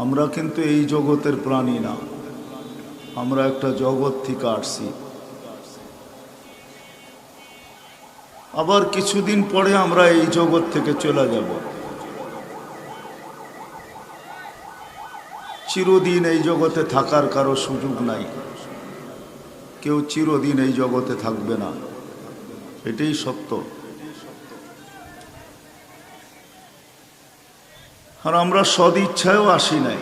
আমরা কিন্তু এই জগতের প্রাণী না, আমরা একটা জগৎ থেকে আসছি। আবার কিছুদিন পরে আমরা এই জগৎ থেকে চলে যাব। চিরদিন এই জগতে থাকার কারো সুযোগ নাই, কেউ চিরদিন এই জগতে থাকবে না, এটাই সত্য। আর আমরা সদিচ্ছায়ও আসি নাই,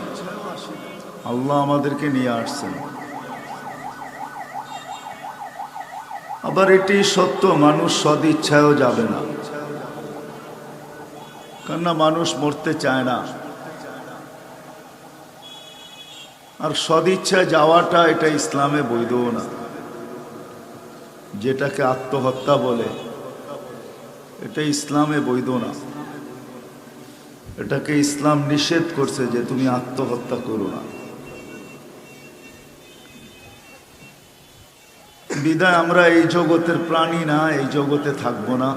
আল্লাহ আমাদেরকে নিয়ে আসছেন। আবার এটাই সত্য, মানুষ সদিচ্ছায়ও যাবে না, কেননা মানুষ মরতে চায় না। আর সদিচ্ছায় যাওয়াটা এটা ইসলামে বৈধও না। যেটাকে আত্মহত্যা বলে এটা ইসলামে বৈধ না, এটাকে ইসলাম নিষেধ করছে যে তুমি আত্মহত্যা করো না। বিদায় আমরা এই জগতের প্রাণী না, এই জগতে থাকবো না।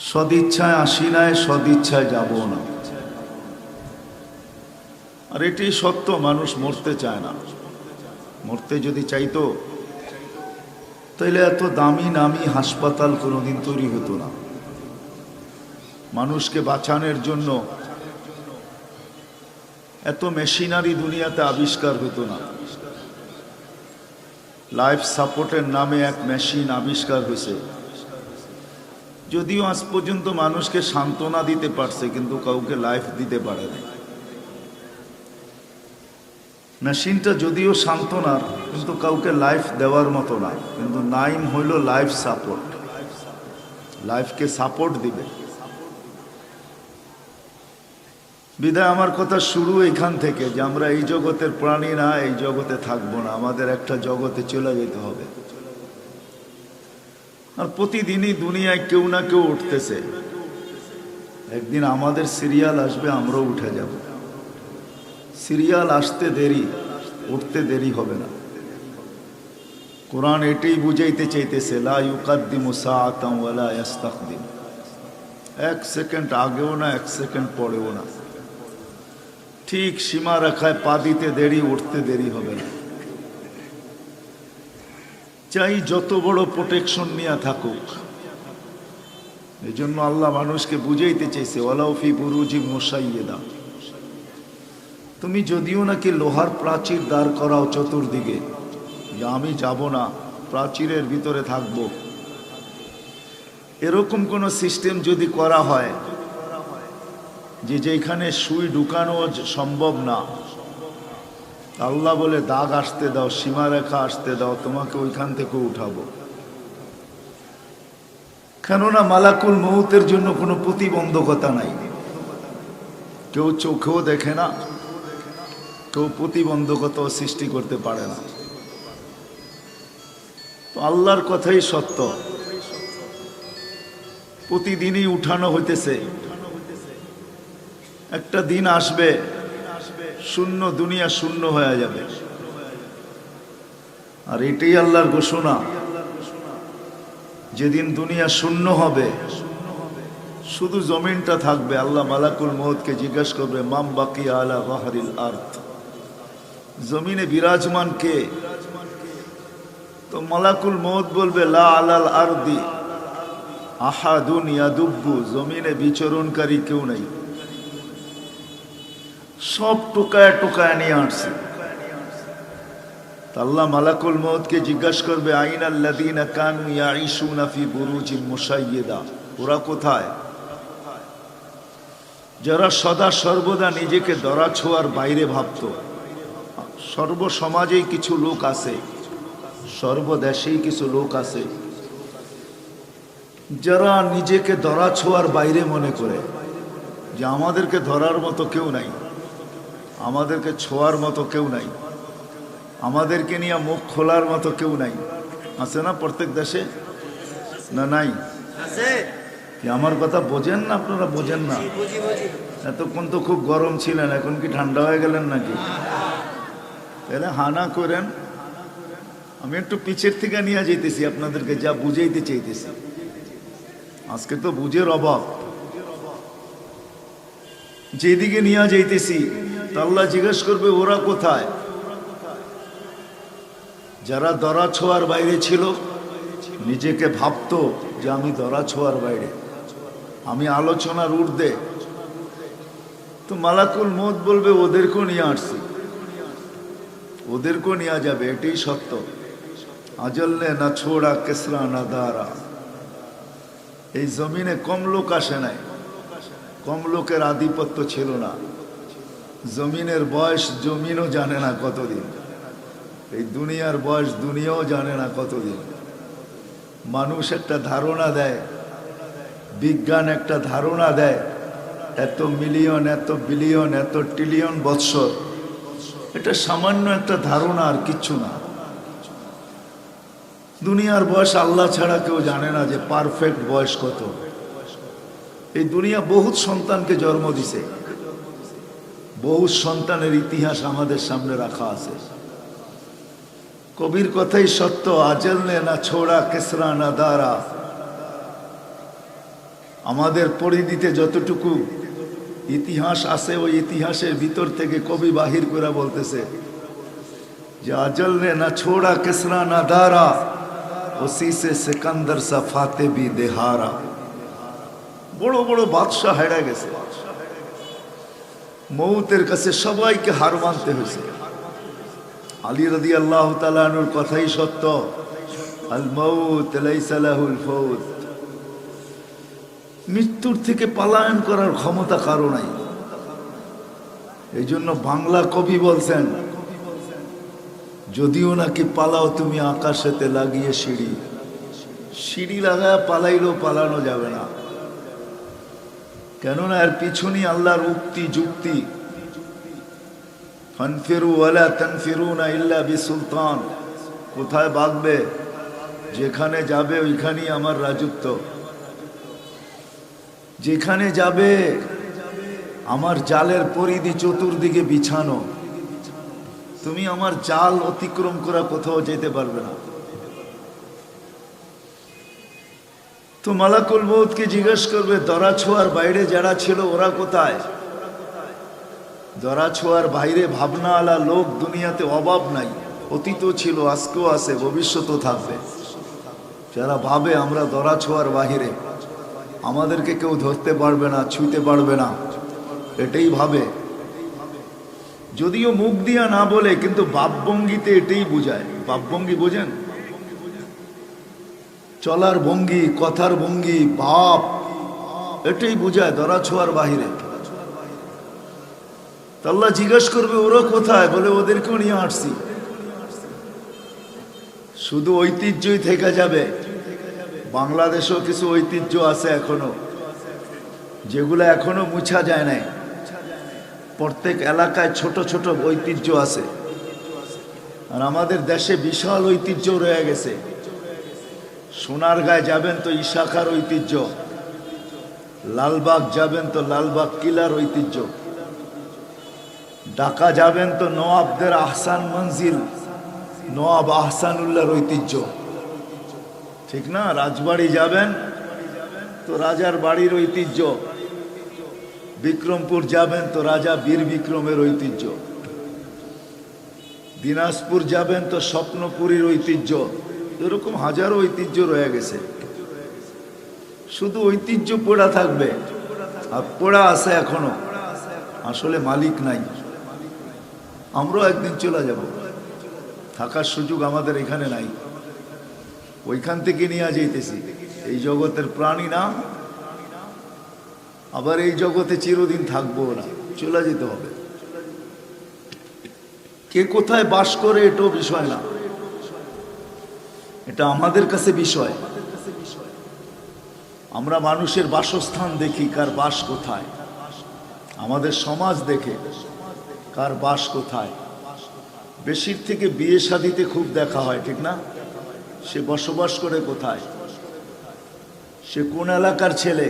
সদিচ্ছায় আসি নাই, সদিচ্ছায় যাব না। আর এটি সত্য, মানুষ মরতে চায় না। মরতে যদি চাইতো তাহলে এত দামি নামি হাসপাতাল কোনোদিন তৈরি হতো না। মানুষকে বাঁচানোর জন্য এত মেশিনারি দুনিয়াতে আবিষ্কার হতো না। লাইফ সাপোর্টের নামে এক মেশিন আবিষ্কার হয়েছে, যদিও আজ পর্যন্ত মানুষকে সান্ত্বনা দিতে পারছে, কিন্তু কাউকে লাইফ দিতে পারে না। মেশিনটা যদিও সান্ত্বনার, কিন্তু কাউকে লাইফ দেওয়ার মতো না। কিন্তু নাইম হইল লাইফ সাপোর্ট, লাইফকে সাপোর্ট দিবে। বিদায় আমার কথা শুরু এখান থেকে যে আমরা এই জগতের প্রাণী না, এই জগতে থাকবো না, আমাদের একটা জগতে চলে যেতে হবে। আর প্রতিদিনই দুনিয়ায় কেউ না কেউ উঠতেছে। একদিন আমাদের সিরিয়াল আসবে, আমরাও উঠে যাব। সিরিয়াল আসতে দেরি, উঠতে দেরি হবে না। কোরআন এটাই বুঝাইতে চাইতেছে, লা ইউকাদ্দিমু সাআতান ওয়ালা ইস্তাকদিম। এক সেকেন্ড আগেও না, এক সেকেন্ড পরেও না। ঠিক সীমা রেখায় পা দিতে দেরি, উঠতে দেরি হবে না। চাই যত বড় প্রোটেকশন নিয়ে থাকুক। এই জন্য আল্লাহ মানুষকে বুঝাইতে চাইছে, ওয়ালাউ ফি বুরুজিম মুশাইয়্যিদা। তুমি যদিও নাকি লোহার প্রাচীর দাঁড় করাও চতুর্দিকে, যে আমি যাব না, প্রাচীরের ভিতরে থাকব, এরকম কোন সিস্টেম যদি করা হয় যে যেখানে সুই ঢুকানো সম্ভব না, আল্লাহ বলে দাগ আসতে দাও, সীমারেখা আসতে দাও, তোমাকে ওইখান থেকে উঠাবো। কেননা মালাকুল মউতের জন্য কোনো প্রতিবন্ধকতা নাই। কেউ চোখেও দেখে না, কেউ প্রতিবন্ধকতাও সৃষ্টি করতে পারে না। তো আল্লাহর কথাই সত্য, প্রতিদিনই উঠানো হইতেছে। একটা দিন আসবে শূন্য, দুনিয়া শূন্য হয়ে যাবে। আর এটাই আল্লাহর ঘোষণা, যেদিন দুনিয়া শূন্য হবে, শুধু জমিনটা থাকবে। আল্লাহ মালাকুল মউতকে জিজ্ঞাসা করবে, মাম বাকিয়া আলা যাহরিল আরদ, জমিনে বিরাজমান কে? তো মালাকুল মউত বলবে, লা আলাল আরদি আহাদুন ইয়াদুব্বু, জমিনে বিচরণকারী কেউ নাই, সব টোকায় টোকায় নিয়ে আসছে। আল্লাহ মালাকুল মউতকে জিজ্ঞাসা করবে, আইনাল্লাযীনা কানু ইয়াঈশুনা ফি বুরুজিম মুশাইয়্যিদা, ওরা কোথায়? যারা সদা সর্বদা নিজেকে দরা ছোঁয়ার বাইরে ভাবত। সর্বসমাজেই কিছু লোক আছে, সর্বদেশেই কিছু লোক আছে যারা নিজেকে দরা ছোঁয়ার বাইরে মনে করে যে আমাদেরকে ধরার মতো কেউ নাই, আমাদেরকে ছোঁয়ার মতো কেউ নাই, আমাদেরকে নিয়ে মুখ খোলার মতো কেউ নাই। আছে না প্রত্যেক দেশে? না নাই? কি আমার কথা বোঝেন না আপনারা? বোঝেন না? এতক্ষণ তো খুব গরম ছিলেন, এখন কি ঠান্ডা হয়ে গেলেন নাকি? তাহলে হানা করেন, আমি একটু পিছের থেকে নিয়ে যেতেছি আপনাদেরকে, যা বুঝাইতে চাইতেছি। আজকে তো বুঝের অভাব। যেদিকে নিয়ে যাইতেছি তা আল্লাহ জিজ্ঞেস করবে ওরা কোথায়? যারা ধরা ছোঁয়ার বাইরে ছিল, নিজেকে ভাবতো যে আমি ধরা ছোঁয়ার বাইরে, আমি আলোচনার ঊর্ধ্বে, তো মালাকুল মউত বলবে ওদেরকেও নিয়ে আসছি, ওদেরকেও নিয়ে যাবে, এটাই সত্য। আজল নে না ছোড়া কেসরা না দারা। এই জমিনে কম লোক আসে নাই, কম লোকের আধিপত্য ছিল না। জমিনের বয়স জমিনও জানে না কতদিন, এই দুনিয়ার বয়স দুনিয়াও জানে না কতদিন। মানুষ একটা ধারণা দেয়, বিজ্ঞান একটা ধারণা দেয়, এত মিলিয়ন, এত বিলিয়ন, এত ট্রিলিয়ন বৎসর। এটা সামান্য একটা ধারণা, আর কিচ্ছু না। দুনিয়ার বয়স আল্লাহ ছাড়া কেউ জানে না যে পারফেক্ট বয়স কত। এই দুনিয়া বহুত সন্তানকে জন্ম দিছে, বহু সন্তানের ইতিহাস আমাদের সামনে রাখা আছে। কবির কথাই সত্য, আজল নে না ছোড়া কেসরা না দারা। আমাদের পরিধিতে যতটুকু ইতিহাস আছে, ওই ইতিহাসের ভিতর থেকে কবি বাহির করে বলতেছে যে আজল নে না ছোড়া কেসরা না দারা, ওসি সে সিকান্দার সা ফাতে বি দেহারা। বড় বড় বাদশাহ হেরে গেছে, মৌতের কাছে সবাইকে হার মানতে হয়েছে। আলী রাদিয়াল্লাহু তাআলা আনহুর কথাই সত্য, আল মাউত লাইসা লাহুল ফাউত। মৃত্যুর থেকে পলায়ন করার ক্ষমতা কারো নাই। এই জন্য বাংলা কবি বলছেন, যদিও নাকি পালাও তুমি আকাশেতে লাগিয়ে সিঁড়ি, সিঁড়ি লাগায় পালাইলেও পালানো যাবে না। কেননা এর পিছনই আল্লাহর উক্তি যুক্তি, ফানফিরু ওয়ালা তানফিরুনা ইল্লা বিসুলতান। কোথায় ভাগবে? যেখানে যাবে ওইখানেই আমার রাজত্ব, যেখানে যাবে আমার জালের পরিধি চতুর্দিকে বিছানো, তুমি আমার জাল অতিক্রম করা কোথাও যেতে পারবে না। তো মালাকুল মউতকে জিজ্ঞেস করবে ধরা ছোঁয়ার বাইরে যারা ছিল ওরা কোথায়? ধরা ছোঁয়ার বাইরে ভাবনা আলা লোক দুনিয়াতে অভাব নাই, অতীতও ছিল, আজকেও আছে, ভবিষ্যতেও থাকবে। যারা ভাবে আমরা ধরা ছোঁয়ার বাহিরে, আমাদেরকে কেউ ধরতে পারবে না, ছুঁতে পারবে না, এটাই ভাবে। যদিও মুখ দিয়া না বলে, কিন্তু ভাবভঙ্গিতে এটাই বোঝায়। ভাবভঙ্গি বোঝেন? চলার ভঙ্গি, কথার ভঙ্গি, ভাব, এটাই বোঝায় ধরা ছোঁয়ার বাহিরে। আল্লাহ জিজ্ঞেস করবে ওরা কোথায়? বলে ওদেরকেও নিয়ে আসছি। শুধু ঐতিহ্যই থেকে যাবে। বাংলাদেশেও কিছু ঐতিহ্য আছে এখনো, যেগুলো এখনো মুছা যায় নাই। প্রত্যেক এলাকায় ছোট ছোট ঐতিহ্য আছে, আর আমাদের দেশে বিশাল ঐতিহ্য রয়ে গেছে। সোনারগাঁয় যাবেন তো ইশাখার ঐতিহ্য, লালবাগ যাবেন তো লালবাগ কিলার ঐতিহ্য, ঢাকা যাবেন তো নওয়াবদের আহসান মঞ্জিল, নওয়াব আহসানুল্লাহর ঐতিহ্য, ঠিক না? রাজবাড়ি যাবেন তো রাজার বাড়ির ঐতিহ্য, বিক্রমপুর যাবেন তো রাজা বীর বিক্রমের ঐতিহ্য, দিনাজপুর যাবেন তো স্বপ্নপুরীর ঐতিহ্য। এরকম হাজারো ঐতিহ্য রয়ে গেছে। শুধু ঐতিহ্য পড়া থাকবে, আর পড়া আছে এখনো, আসলে মালিক নাই। আমরাও একদিন চলে যাব, থাকার সুযোগ আমাদের এখানে নাই, ওইখান থেকে নিয়ে যাইতেছি। এই জগতের প্রাণী না, আবার এই জগতে চিরদিন থাকবো না, চলে যেতে হবে। কে কোথায় বাস করে এটাও বিষয় না, এটা আমাদের কাছে বিষয়। আমরা মানুষের বাসস্থান দেখি, কার বাস কোথায়। আমাদের সমাজ দেখে কার বাস কোথায়। বেশির থেকে বিয়ে শাদিতে খুব দেখা হয়, ঠিক না? সে বসবাস করে কোথায়, সে কোন এলাকার ছেলে।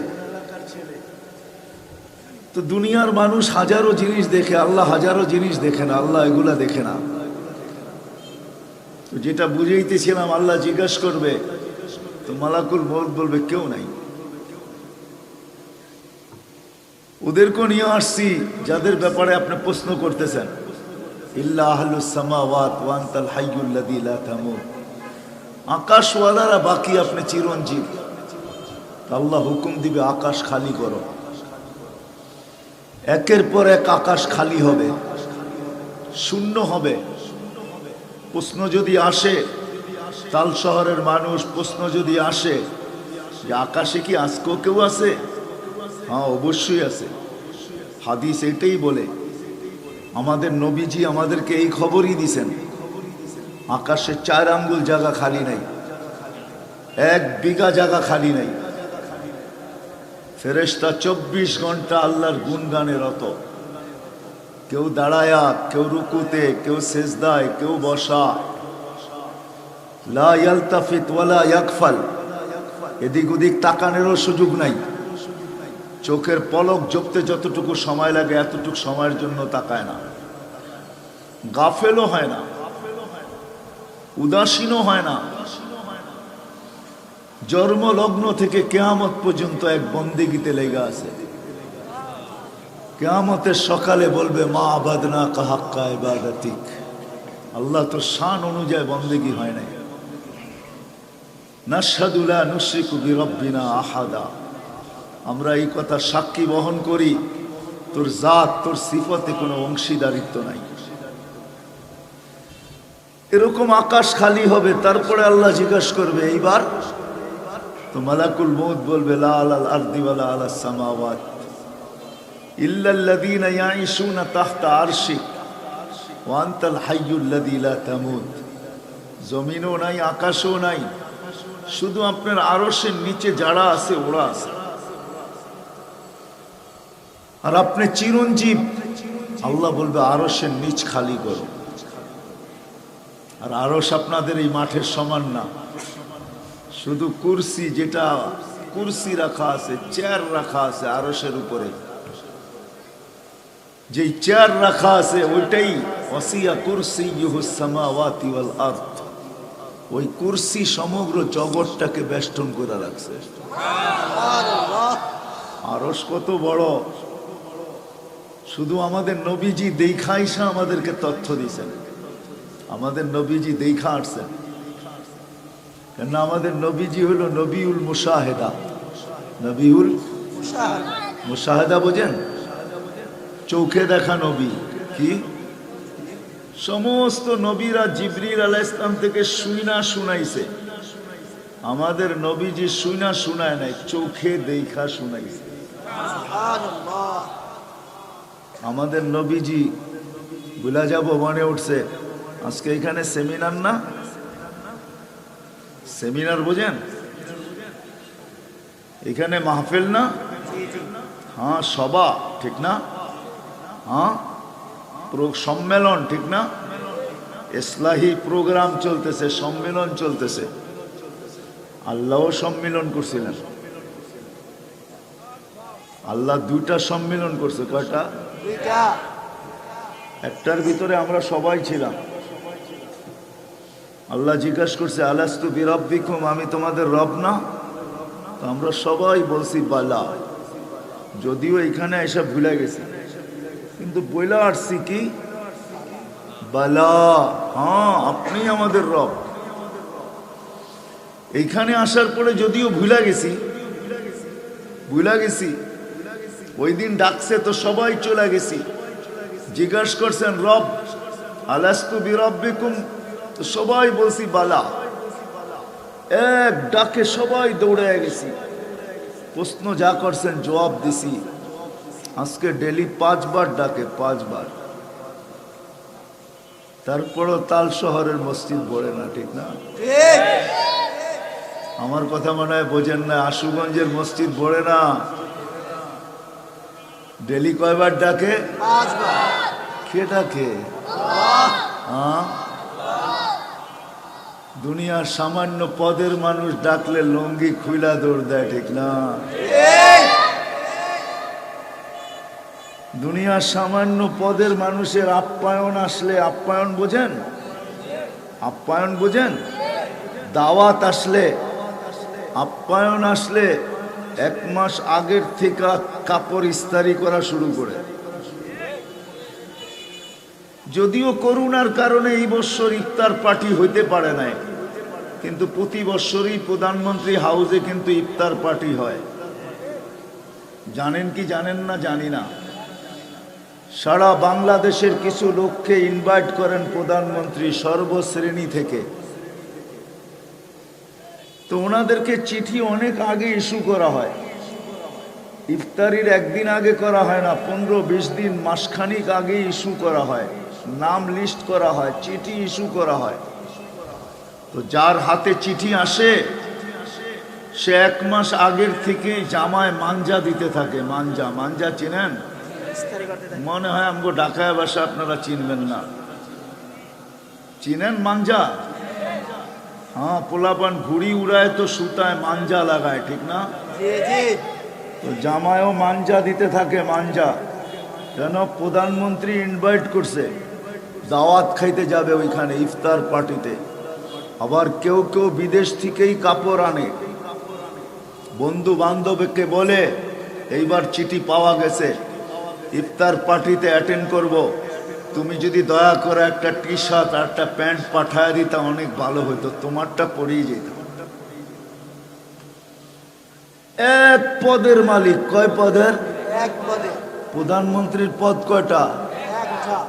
তো দুনিয়ার মানুষ হাজারো জিনিস দেখে, আল্লাহ হাজারো জিনিস দেখে না, আল্লাহ এগুলা দেখে না। তো যেটা বুঝাইতেছিলাম, আল্লাহ জিজ্ঞাসা করবে, তো মালাকুল মউত বলবে কেউ নাই। ওদেরকেও নিয়ে আসছি যাদের ব্যাপারে আপনি প্রশ্ন করতেছেন, ইল্লা আহলুস সামাওয়াত ওয়া আনতাল হাইয়ুল লাযী লা তামুত। আকাশওয়ালারা বাকি, আপনি চিরঞ্জীব। আল্লাহ হুকুম দিবে আকাশ খালি করো, একের পর এক আকাশ খালি হবে, শূন্য হবে। প্রশ্ন যদি আসে, তাল শহরের মানুষ, প্রশ্ন যদি আসে যে আকাশে কি আজকেও কেউ আছে? হ্যাঁ, অবশ্যই আছে। হাদিস এটাই বলে, আমাদের নবীজি আমাদেরকে এই খবরই দিছেন, আকাশে 4 আঙ্গুল জায়গা খালি নাই, 1 বিঘা জায়গা খালি নাই। ফেরেশতা 24 ঘন্টা আল্লাহর গুণগানে রত, কেউ দাঁড়ায়া, কেউ রুকুতে, কেউ সেজদায়, কেউ বসা। লা ইয়ালতাফিত ওয়ালা ইয়াকফাল, এদিক ওদিক তাকানোরও সুযোগ নাই। চোখের পলক জপতে যতটুকু সময় লাগে এতটুকু সময়ের জন্য তাকায় না। গাফেলও হয় না, উদাসীনও হয় না। জন্মলগ্ন থেকে কিয়ামত পর্যন্ত এক বন্দেগীতে লেগে আছে। কিয়ামতের সকালে বলবে মা আবাদনা কা হাক্কা ইবাদাতিক। আল্লাহ তো শান অনুযায়ী বন্দেগী হয় নাই। নাশহাদু লা নুশরিকু বিরাব্বিনা আহাদা, আমরা এই কথা সাক্ষী বহন করি, তোর জাত, তোর সিফতে কোনো অংশীদারিত্ব নাই। এরকম আকাশ খালি হবে, তারপরে আল্লাহ জিজ্ঞাসা করবে এইবার, তো মালাকুল মউত বলবে লা আলাল আরদি ওয়ালা আলাস সামাওয়াত ইল্লাল্লাযীনা ইয়াঈশুনা তাহতা আরশিক ওয়া আনতাল হাইয়ুল লাযী লা তামুত। জমিনও নাই, আকাশও নাই, শুধু আপনার আরশের নিচে যারা আছে ওরা আছে। আর আপনি চিরঞ্জীব। আল্লাহ বলবে আরশের নিচ খালি করো। আর আরশ আপনাদের এই মাঠের সমান না, শুধু কুরসি, যেটা কুরসি রাখা আছে, চেয়ার রাখা আছে আরশের উপরে, যেই চেয়ার রাখা আছে ওইটাই ওয়াসিয়া কুরসিয়ুহুস সামাওয়াতি ওয়াল আরদ। ওই কুরসি সমগ্র জগৎটাকে বেষ্টন করে রাখছে। আরশ কত বড়, শুধু আমাদের নবীজি দেখা আইসা আমাদেরকে তথ্য দিয়েছেন। আমাদের নবীজি দেখা আসছেন, কেন আমাদের নবীজি হলো নবিউল মুশাহেদা। নবিউল মুশাহেদা বোঝেন? চোখে দেখা নবী। কি সমস্ত নবীরা জিবরিল আলাইহিস সালাম থেকে শুইনা শুনাইছে, আমাদের নবীজি শুইনা শুনায় নাই, চোখে দেখা শুনাইছে। আমাদের নবীজি ভুলা যাব মনে উঠছে, আজকে এখানে সেমিনার না, সেমিনার বোঝেন? এখানে মাহফিল না? হ্যাঁ, সভা, ঠিক না? হ্যাঁ, সম্মেলন, ঠিক না? ইসলাহি প্রোগ্রাম চলতেছে, সম্মেলন চলতেছে। আল্লাহও সম্মেলন করছিলেন। আল্লাহ 2টা সম্মেলন করছে। কয়টা? 2টা। একটার ভিতরে আমরা সবাই ছিলাম। আল্লাহ জিজ্ঞাসা করছে আলাস্তু বিরাব্বিকুম, আমি তোমাদের রব না? তো আমরা সবাই বলছি বালা, যদিও এখানে এসে ভুলে গেছি, কিন্তু বইলা আসছি কি বালা, হ্যাঁ আপনি আমাদের রব। এইখানে আসার পরে যদিও ভুলে গেছি, ওই দিন ডাকছে তো সবাই চলে গেছি। জিজ্ঞাসা করছেন রব আলাস্তু বিরাব্বিকুম, তো সবাই বলছি বালা। এক ডাকে সবাই দৌড়ে গেছি, প্রশ্ন যা করছেন জবাব দিছি। আজকে ডেলি 5 বার ডাকে, 5 বার। তারপরও তাল শহরের মসজিদ ভরে না, ঠিক না? আমার কথা মনে হয় বোঝেন না, আশুগঞ্জের মসজিদ ভরে না। ডেলি কয়বার ডাকে? 5 বার। কে ডাকে? হ্যাঁ, দুনিয়ার সামান্য পদের মানুষ ডাকলে লঙ্গি খুইলা দৌড় দেয়, ঠিক না? দুনিয়ার সামান্য পদের মানুষের আপ্যায়ন আসলে, আপ্যায়ন বোঝেন? আপ্যায়ন বোঝেন? দাওয়াত আসলে, আপ্যায়ন আসলে 1 মাস আগের থেকে কাপড় ইস্তারি করা শুরু করে। যদিও করোনার কারণে এই বছর ইফতার পার্টি হইতে পারে নাই, কিন্তু প্রতি বছরই প্রধানমন্ত্রী হাউসে কিন্তু ইফতার পার্টি হয়। জানেন কি জানেন না জানি না, সারা বাংলাদেশের কিছু লোককে ইনভাইট করেন প্রধানমন্ত্রী সর্বশ্রেণী থেকে। তো ওনাদেরকে চিঠি অনেক আগে ইস্যু করা হয়, ইফতারির একদিন আগে করা হয় না, 15-20 দিন মাসখানিক আগে ইস্যু করা হয়, নাম লিস্ট করা হয়, চিঠি ইস্যু করা হয়। তো যার হাতে চিঠি আসে সে 1 মাস আগের থেকে জামায় মাঞ্জা দিতে থাকে। মাঞ্জা, মাঞ্জা চিনেন? মনে হয় আমগো ঢাকায় ভাষা আপনারা চিনবেন না। চিনেন মাঞ্জা? হ্যাঁ, পোলাপান ঘুড়ি উড়ায় তো সুতায় মাঞ্জা লাগায়, ঠিক না? তো জামায়ও মাঞ্জা দিতে থাকে, মাঞ্জা। কেন? প্রধানমন্ত্রী ইনভাইট করছে, দাওয়াত খাইতে যাবে ওইখানে ইফতার পার্টিতে। আবার কেউ কেউ বিদেশ থেকেই কাপড় আনে, বন্ধু বান্ধবকে বলে এইবার চিঠি পাওয়া গেছে, ইফতার পার্টিতে অ্যাটেন্ড করব, তুমি যদি দয়া করে একটা টি শার্ট আর একটা প্যান্ট পাঠায় দিতা অনেক ভালো হতো, তোমারটা পরেই যেত। এক পদের মালিক। কয় পদের? এক পদের। প্রধানমন্ত্রীর পদ কয়টা?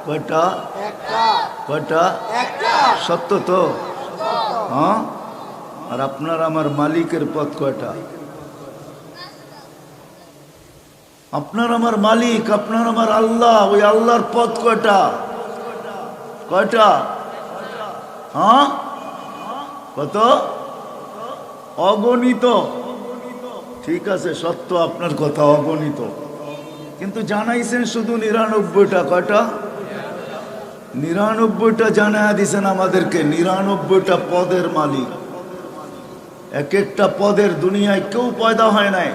কয়টা? কয়টা? সত্য তো? হ্যাঁ। আর আপনার আমার মালিকের পদ কয়টা? আপনার আমার মালিক, আপনার আমার আল্লাহ, ওই আল্লাহর পদ কয়টা? কয়টা? হ্যাঁ, কত? অগণিত। ঠিক আছে, সত্য আপনার কথা, অগণিত। কিন্তু জানাইছেন শুধু 99টা। কয়টা? 99টা জানায়া দিছেন আমাদেরকে। 99টা পদের মালিক। এক একটা পদের দুনিয়ায় কেউ পয়দা হয় নাই।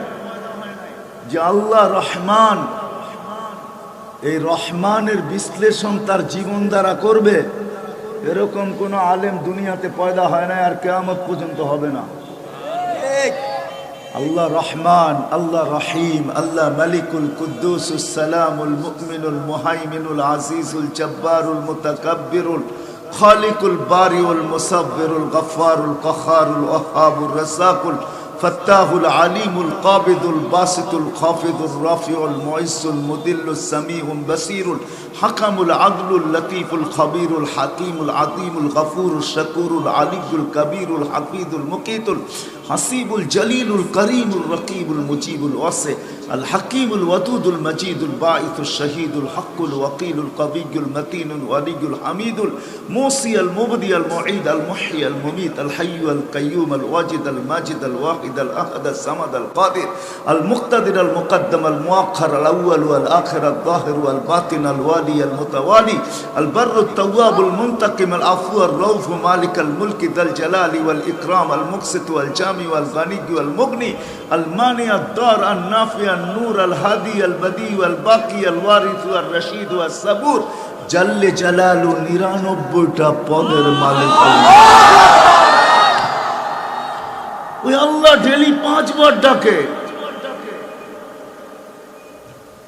যে আল্লাহ রহমান, এই রহমানের বিশ্লেষণ তার জীবন দ্বারা করবে, এরকম কোন আলেম দুনিয়াতে পয়দা হয় না, আর কিয়ামত পর্যন্ত হবে না। আল্লাহ রহমান, আল্লাহ রহিম, আল্লাহ মালিকুল কুদ্দুসুস সালামুল মুমিনুল মুহাইমিনুল আজিজুল জব্বারুল মুতাকাব্বিরুল খালিকুল বারিউল মুসাব্বিরুল গফফারুল কখারুল ওয়াহাবুর রাসাকুল ফত্তাহুল আলিমুল কাবিদুল বাসিতুল খাফিদুর রাফিউল মুইসুল মুদিল্লুস সামিউল বাসিরুল হাকামুল আদলুল লতীফুল খবীরুল হাকিমুল আযীমুল গফুরুল শাকুরুল আলিয়ুল কবীরুল হাফিজুল মুকিতুল হাসিবুল জলিলুল করিমুল রকিবুল মুজিবুল ওয়াসি আল হাকিমুল ওয়াদুদুল মজিদুল বাঈসুল শহীদুল হকুল ওয়াকিলুল কবিয়ুল মতিনুল ওয়ালিয়ুল হামিদুল মুসি আল মুবদি আল মুঈদ আল মুহয়ি আল মুমীত আল হাইয়্যু আল কাইয়্যুম আল ওয়াজিদ আল মাজিদ আল ওয়াহিদ আল আহাদ আল সামাদ আল কাদির আল মুক্তাদির আল মুকদ্দম আল মুআখ্খার আল আউয়াল ওয়াল আখির আল যাহির ওয়াল বাতিন আল ওয়ালি আল মুতাওয়ালি আল বাররু আত তাওয়াব আল মুনতাকিম আল আফু আর রাউফ মালিক আল মুলক যাল জালালি ওয়াল ইকরাম আল মুকসিত ওয়াল জামি ওয়াল গানি ওয়াল মুগনি আল মানি আদ দার আন নাফি আন নূর আল হাদি আল বদি ওয়াল বাকি আল ওয়ারিস ওয়াল রশিদ ওয়াস সাবুর জাল্লে জালালু 99টা পদের মালিক ওই আল্লাহ। ডেলি 5 বার ডাকে।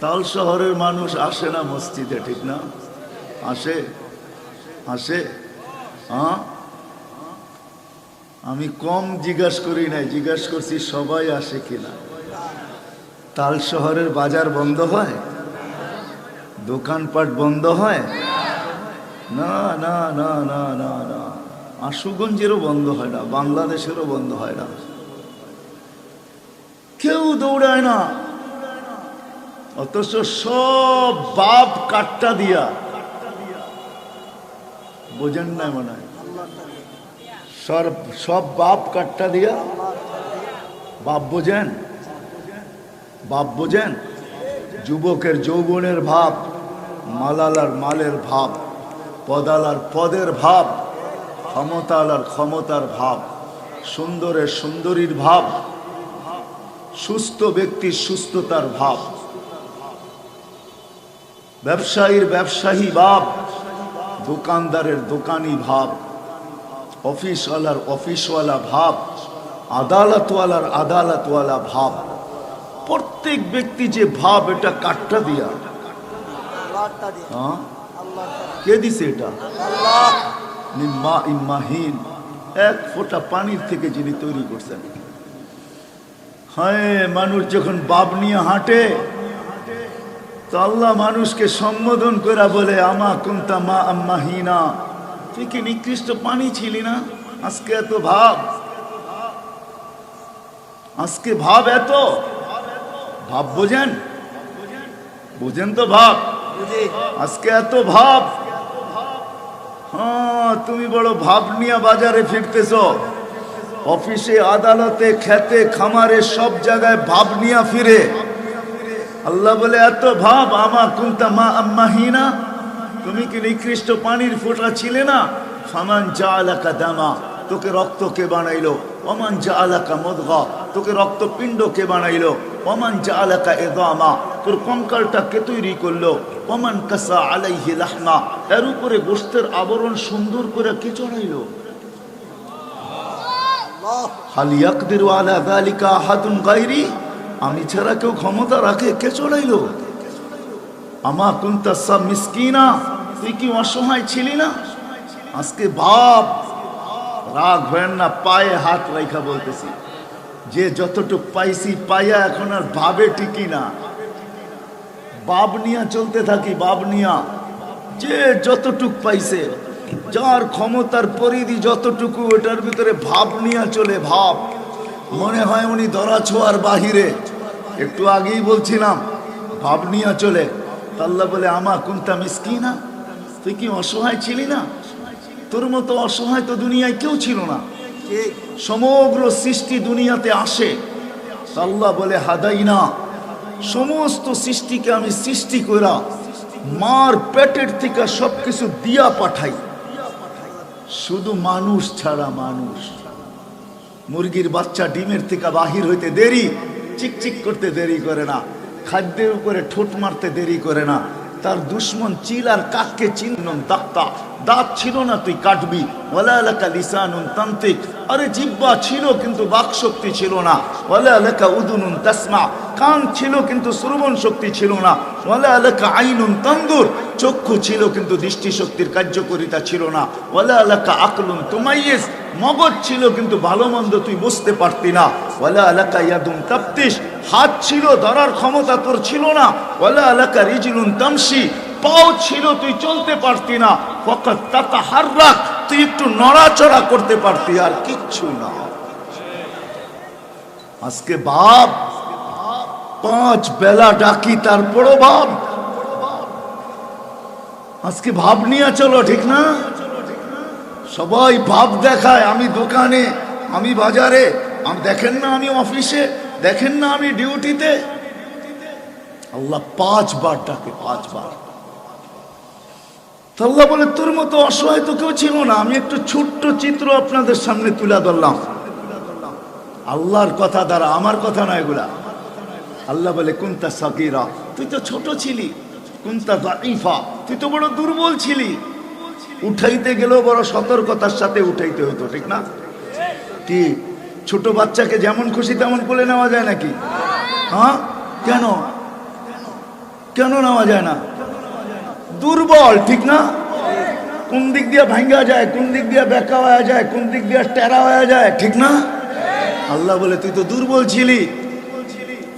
তাল শহরের মানুষ আসে না মসজিদে, ঠিক না? আসে? আসে? হ্যাঁ, আমি কম জিজ্ঞাসা করি নাই, জিজ্ঞাসা করছি সবাই আসে কিনা। তাল শহরের বাজার বন্ধ হয়? দোকানপাট বন্ধ হয়? না না না না না না। আশুগঞ্জেরও বন্ধ হয় না, বাংলাদেশেরও বন্ধ হয় না। কেউ দৌড়ায় না, অথচ সব বাপ কাটটা দিয়া। বোঝেন না মনে হয়? সব বাপ কাটটা দিয়া। বাপ বোঝেন? বাপ বোঝেন? যুবকের যৌবনের ভাব, মালালার মালের ভাব, পদালার পদের ভাব, ক্ষমতালার ক্ষমতার ভাব, সুন্দরের সুন্দরীর ভাব, সুস্থ ব্যক্তির সুস্থতার ভাব, ব্যবসায়ীর ব্যবসায়ী ভাব, দোকানদারের দোকানি ভাব, অফিসওয়ালার অফিসওয়ালা ভাব, আদালতওয়ালার আদালতওয়ালা ভাব, প্রত্যেক ব্যক্তি যে ভাব, এটা কাঠটা দিয়া, কে দিছে এটা? নিম্মা ইম্মাহীন, এক ফোঁটা পানির থেকে যিনি তৈরি করছেন। হ্যাঁ, মানুষ যখন বাপ নিয়ে হাঁটে তো আল্লাহ মানুষকে সম্বোধন করে বলে, আমা কুনতা মা আম্মাহিনা, তুই কি নিকৃষ্ট পানি ছিলি না? আজকে এত ভাব, আজকে ভাব, এত ভাব, বোঝেন? বুঝেন তো ভাব? আজকে এত ভাব। হ্যাঁ, তুমি বড় ভাব নিয়ে বাজারে ফিরতেছ, অফিসে, আদালতে, খেতে, খামারে, সব জায়গায় ভাব নিয়ে ফিরে। আল্লাহ বলে, এত ভাব, আমা কুনতা মা আম্মাহিনা, তুমি কি নিকৃষ্ট পানির ফোঁটা ছিলে না? ফামান জাআলাকা দামা, তোকে রক্ত কে বানাইলো? ওমান জাআলাকা মুদগা, তোকে রক্তপিণ্ড কে বানাইলো? ওমান জাআলাকা ইদামা, তোর কঙ্কালটা কে তৈরি করলো? ওমান কাসা আলাইহি লাহমা, এর উপরে গোশতের আবরণ সুন্দর করে কে চড়াইলো? হাল ইয়াকদিরু আলা যালিকা আহাদুন গায়রি, আমি ছাড়া কেউ ক্ষমতা রাখে? কে চড়াইলো? আমা কুনতা মিসকিনা, তুই কি অসহায় ছিলি না? আজকে ভাব, রাগ হয় না, পায়ে হাত রাখা বলতেছি, যে যতটুক পাইছি পাইয়া এখন আর ভাবে টিকি না, বাব নিয়া চলতে থাকি, বাব নিয়া। যে যতটুক পাইছে, যার ক্ষমতার পরিধি যতটুকু, ওটার ভিতরে ভাব নিয়া চলে। ভাব, মনে হয় উনি ধরা ছোঁয়ার বাহিরে। একটু আগেই বলছিলাম, ভাব নিয়া চলে। আল্লাহ বলে, আমা কুনতা মিসকিনা, তুই কি অসহায় ছিলি না? তোর মতো অসহায় তো দুনিয়ায় কেউ ছিল না। সমগ্র সৃষ্টি দুনিয়াতে আসে, আল্লাহ বলে, হাদাইনা, সমস্ত সৃষ্টিকে আমি সৃষ্টি করা মার পেটের থেকে সবকিছু দিয়া পাঠাই, শুধু মানুষ ছাড়া। মানুষ, মুরগির বাচ্চা ডিমের থেকে বাহির হইতে দেরি, চিকচিক করতে দেরি করে না, খাদ্যের উপরে ঠোঁট মারতে দেরি করে না। তার দুশ্মন চিল আর কাককে চিহ্নন দাক্তা, দাঁত ছিল না তুই কাটবি। ওয়ালা লাকা লিসানুন তান্তিক, আরে জিহ্বা ছিল কিন্তু বাক শক্তি ছিল না। ওয়ালা লাকা উদুনুন তাসমা, কান ছিল কিন্তু শ্রবণ শক্তি ছিল না। ওয়ালা লাকা আইনুন তানদুর, চক্ষু ছিল কিন্তু দৃষ্টি শক্তির কার্যকারিতা ছিল না। ওয়ালা লাকা আকলুন তুমাইয়িজ, মগজ ছিল কিন্তু ভালো মন্দ তুই বুঝতে পারতি না। ওয়ালা লাকা ইয়াদুন তাফতিশ, হাত ছিল ধরার ক্ষমতা তোর ছিল না। ওয়ালা লাকা রিজলুন তামশি, পাও ছিল তুই চলতে পারতি না। ফাকাত তাতাহাররাক, তুই একটু নড়াচড়া করতে পারতি, আর কিচ্ছু না। আজকে বাপ, 5 বেলা ডাকি তারপরও ভাব। আজকে ভাব নিয়ে চলো, ঠিক না? সবাই ভাব দেখায়, আমি দোকানে, আমি বাজারে, আমি দেখেন না আমি অফিসে, দেখেন না আমি ডিউটিতে। আল্লাহ 5 বার ডাকে, 5 বার। আল্লাহ বলে, তোর মতো অসহায় তো কেউ ছিল না। আমি একটু ছোট্ট চিত্র আপনাদের সামনে তুলে ধরলাম, আল্লাহর কথা দ্বারা, আমার কথা নয় এগুলা। আল্লাহ বলে, কুনতা সাগীরা, তুই তো ছোট ছিলি। কুনতা দাঈফা, তুই তো বড় দুর্বল ছিলি। উঠাইতে গেলেও বড় সতর্কতার সাথে উঠাইতে হতো, ঠিক না? কি ছোট বাচ্চাকে যেমন খুশি তেমন কোলে নেওয়া যায় নাকি? হ্যাঁ, কেন কেন নেওয়া যায় না? দুর্বল, ঠিক না? কোন দিক দিয়ে ভাঙ্গা যায়, কোন দিক দিয়ে বেঁকা হয়ে যায়, কোন দিক দিয়ে টেরা হয়ে যায়, ঠিক না? আল্লাহ বলে, তুই তো দুর্বল ছিলি।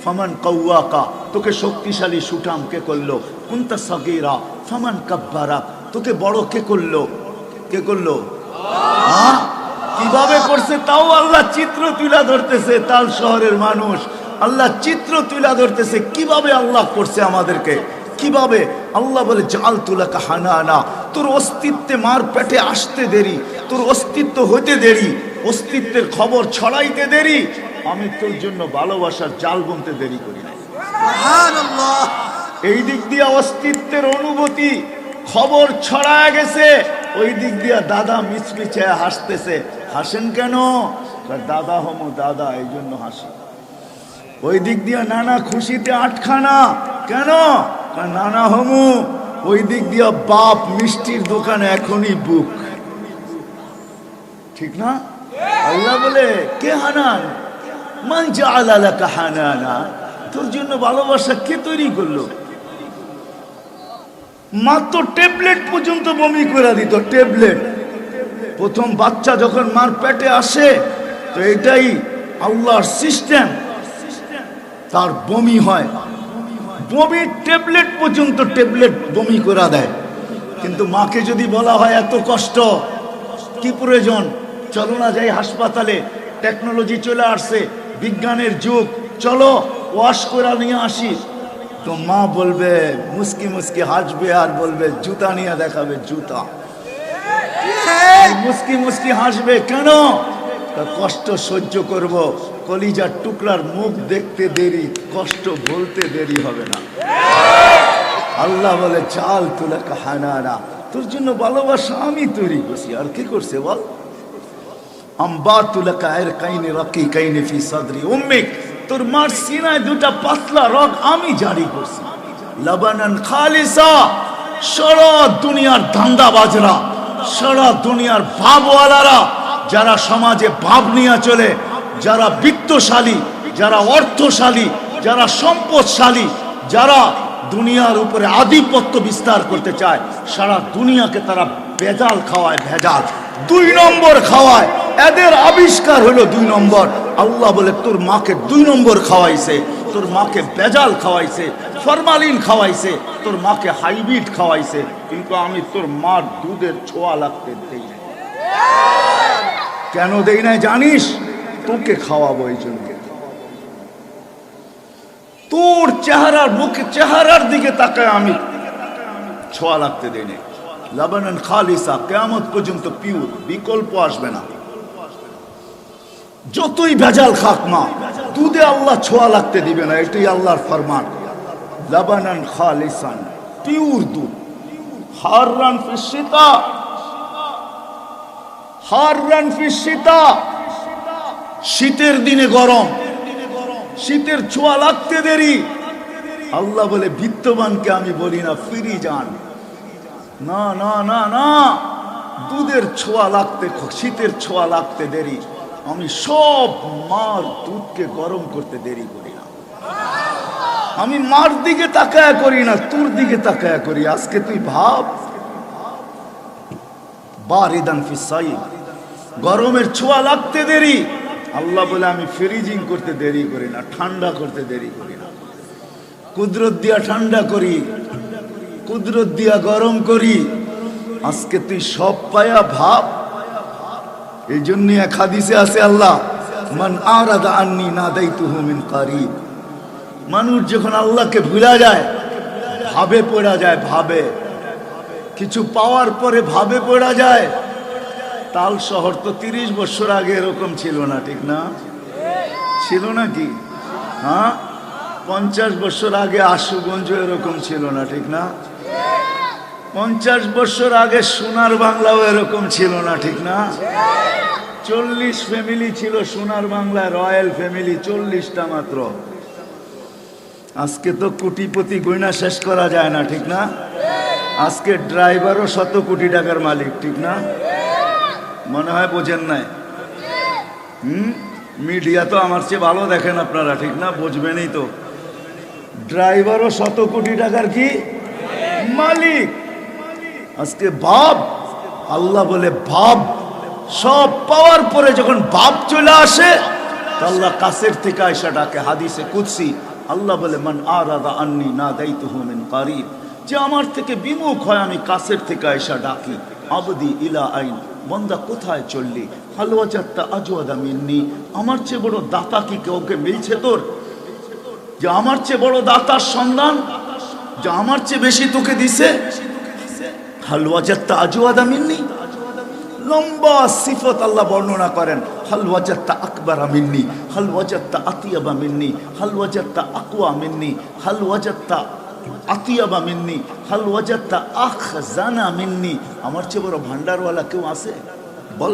ফামান কাওয়াকা, তোকে শক্তিশালী সুঠাম কে করলো? কুনতা সাগীরা ফামান কাব্বারা, তোকে বড় কে করলো? কে করলো? হ্যাঁ, কিভাবে করছে তাও আল্লাহ চিত্র তুলে ধরতেছে। তাল শহরের মানুষ, আল্লাহ চিত্র তুলে ধরতেছে কিভাবে আল্লাহ করছে আমাদেরকে, কিভাবে। আল্লাহ বলে, জাআলতু লাকা হানানা, তোর অস্তিত্বে মার পেটে আসতে দেরি, তোর অস্তিত্ব হইতে দেরি, অস্তিত্বের খবর ছড়াইতে দেরি, আমি তোর জন্য ভালোবাসার জাল বুনতে দেরি করি না। সুবহানাল্লাহ। এই দিক দিয়ে অস্তিত্বের অনুভূতি খবর ছড়ায় গেছে, ওই দিক দিয়ে দাদা মিচমিচে হাসতেছে। হাসেন কেন? দাদা হমো দাদা, এই জন্য হাসি। ওই দিক দিয়ে নানা খুশিতে আটখানা, কেন? নানা হমু। ওই দিক দিয়ে বাপ মিষ্টির দোকানে এখনই বুক, ঠিক না? আল্লাহ বলে, কে হানান? মান জাআলা লাকা হানানা, তোর জন্য ভালোবাসা কে তৈরি করলো? মাত্র ট্যাবলেট পর্যন্ত বমি করে দিত, ট্যাবলেট। প্রথম বাচ্চা যখন মার পেটে আসে তো এটাই আল্লাহর সিস্টেম, তার বমি হয়, বমির ট্যাবলেট পর্যন্ত ট্যাবলেট বমি করে দেয়। কিন্তু মাকে যদি বলা হয় এত কষ্ট, কি প্রয়োজন, চলো না যাই হাসপাতালে, টেকনোলজি চলে আসছে, বিজ্ঞানের যুগ, চলো ওয়াশ করে নিয়ে আসি, তো মা বলবে, মুস্কি মুস্কি হাসবে আর বলবে জুতা নিয়ে দেখাবে, জুতা। মুস্কি মুস্কি হাসবে কেন? কষ্ট সহ্য করব, কলিজার টুকরার মুখ দেখতে দেরি, কষ্ট বলতে দেরি হবে না। আল্লাহ বলে চাল তুলা কাহানা, তোর জন্য ভালোবাসা আমি তৈরি করছি, আর কি করছে বল? আম্বাতুলা কায়ের কাইনে রাকি কাইনে ফি সাদরি উম্মিক, তোর মার সিনায় দুটা পাতলা রগ আমি জারি করছি। লাবানান খালিসা, সারা দুনিয়ার ধান্দাবাজরা, সারা দুনিয়ার ভাবওয়ালারা, যারা সমাজে ভাব নিয়ে চলে, যারা বিত্তশালী, যারা অর্থশালী, যারা সম্পদশালী, যারা দুনিয়ার উপরে আধিপত্য বিস্তার করতে চায়, সারা দুনিয়াকে তারা ভেজাল খাওয়ায়, ভেজাল 2 নম্বর খাওয়ায়। এদের আবিষ্কার হলো 2 নম্বর। আল্লাহ বলে তোর মাকে 2 নম্বর খাওয়াইছে, তোর মাকে ভেজাল খাওয়াইছে, ফরমালিন খাওয়াইছে, তোর মাকে হাইব্রিড খাওয়াইছে, কিন্তু আমি তোর মার দুধের ছোঁয়া লাগতে দেই না। কেন দেই না জানিস? তোকে খাওয়াবো এই জন্য। তোর চেহারার মুখে, চেহারার দিকে তাকায় আমি ছোঁয়া লাগতে দেই না। লাবানান খালিসা, কিয়ামত পর্যন্ত পিওর, বিকল্প আসবে না। যতই ভেজাল খাক মা, দুধে আল্লাহ ছোঁয়া লাগতে দিবে না, এটাই আল্লাহর ফরমান। লাবানান খালিসান, পিওর দুধ। হাররান ফিস শীতা, হাররান ফিস শীতা, শীতের দিনে গরম, শীতের ছোঁয়া লাগতে দেরি। আল্লাহ বলে বিত্তবানকে আমি বলি না ফিরি যান, না না না না, দুধের ছোঁয়া লাগতে, শীতের ছোঁয়া লাগতে দেরি। আমি সব মার দুধকে গরম করতে দেরি করি না। আমি মার দিকে তাকায়া করি না, তোর দিকে তাকায়া করি। আজকে তুই ভাব, বারিদান ফিস সাইদ, গরমের ছোঁয়া লাগতে দেরি। আল্লাহ বলে আমি ফ্রিজিং করতে দেরি করি না, ঠান্ডা করতে দেরি করি না। কুদরত দিয়া ঠান্ডা করি, কুদরত দিয়া গরম করি। আজকে তুই সব পায়া ভাব। এই জন্য এক হাদিসে আছে, আল্লাহ মান আরাদা আন্নি নাদাইতুহু মিন কারিব, মানুষ যখন আল্লাহকে ভুলা যায়, ভাবে পড়া যায়, ভাবে কিছু পাওয়ার পরে ভাবে পড়া যায়। তাল শহর তো 30 বছর আগে এরকম ছিল না, ঠিক না? ছিল নাকি? হ্যাঁ, 50 বছর আগে আশুগঞ্জ এরকম ছিল না, ঠিক না? 50 বছর আগে সোনার বাংলাও এরকম ছিল না, ঠিক না? 40 ফ্যামিলি ছিল সোনার বাংলায়, রয়্যাল ফ্যামিলি 40টা মাত্র। আজকে তো কোটিপতি গয়না শেষ করা যায় না, ঠিক না? আজকে ড্রাইভারও 100 কোটি টাকার মালিক, ঠিক না? মনে হয় বোঝেন নাই। মিডিয়া তো আমার চেয়ে ভালো দেখেন আপনারা, ঠিক না? বুঝবেনই তো। ড্রাইভারও 100 কোটি টাকার কি মালিক। আজকে ভাব, আল্লাহ বলে ভাব। সব পাওয়ার পরে যখন ভাব চলে আসে, আল্লাহ কাছের থেকে আয়সা ডাকে। হাদিসে কুদসি আল্লাহ বলে মান আরাদা আন্নি নাদাইতুহু মিন কারিব, যে আমার থেকে বিমুখ হয় আমি কাছের থেকে আয়সা ডাকি। আবদি ইলা আইন, বন্দা কোথায় চললি? হালওয়াজাত্তা আজওয়াদা মিন্নি, আমার চেয়ে বড় দাতা কি কাউকে মিলছে তোর? যে আমার চেয়ে বড় দাতার সন্ধান, যে আমার চেয়ে বেশি তোকে দিছে। হালওয়াজাত্তা আজওয়াদা মিন্নি, লম্বা সিফত আল্লাহ বর্ণনা করেন। হালওয়াজাত্তা আকবারা মিন্নি, হালওয়াজাত্তা আতিয়াবা মিন্নি, হালওয়াজাত্তা আকওয়া মিন্নি, হালওয়াজাত্তা আতিয়াবা মিন্নি, হালওয়াজাত্তা আখজানা মিন্নি। আমার চেয়ে বড় ভান্ডারওয়ালা কেউ আছে বল?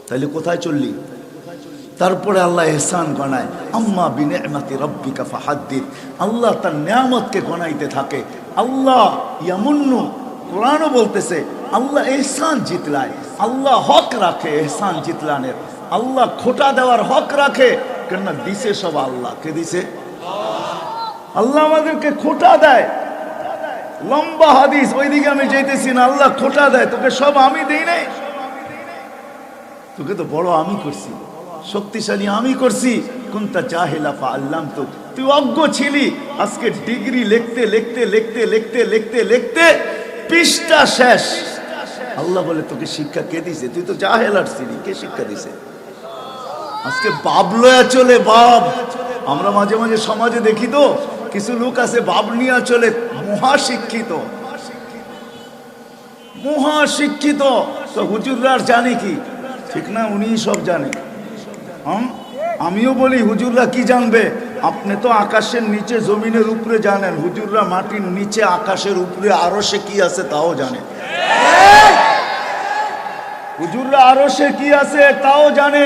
তাহলে কোথায় চললি? তারপরে আল্লাহ ইহসান গণায়। আম্মা বিনিআমাতি রাব্বিকা ফাহাদ্দিস, আল্লাহ তার নিয়ামতকে গণাইতে থাকে। আল্লাহ ইয়ামুন্নু, কোরআনও বলতেছে আল্লাহ ইহসান জিতলায়, আল্লাহ হক রাখে ইহসান জিতলানের। আল্লাহ খোটা দেওয়ার হক রাখে, কেননা দিছে সব আল্লাহ। কে দিছে? আল্লাহ আমাদেরকে খোঁটা দেয়, লম্বা হাদিস, ওইদিকে আমি যাইতেছি না। আল্লাহ খোঁটা দেয়, তোকে সব আমি দেই নাই, তোকে তো বড় আমি করছি, শক্তিশালী আমি করছি। কুনতা জাহিলা ফাআল্লাম তো, তুই অজ্ঞ ছিলি, আজকে ডিগ্রি লিখতে লিখতে লিখতে লিখতে লিখতে লিখতে পৃষ্ঠা শেষ। আল্লাহ বলে তোকে শিক্ষা কে দিছে? তুই তো জাহেলার ছিলি, কে শিক্ষা দিছে? আজকে বাপ লয়া চলে, বাপ। আমরা মাঝে মাঝে সমাজে দেখি তো কিছু লোক আছে বাপ নিয়ে চলে, মহাশিক্ষিত, মহাশিক্ষিত। তো হুজুররা জানে কি? ঠিক না, উনি সব জানে। আমিও বলি হুজুররা কি জানবে? আপনি তো আকাশের নিচে জমিনের উপরে জানেন, হুজুররা মাটির নিচে আকাশের উপরে আরশে কি আছে তাও জানে। হুজুররা আরশে কি আছে তাও জানে।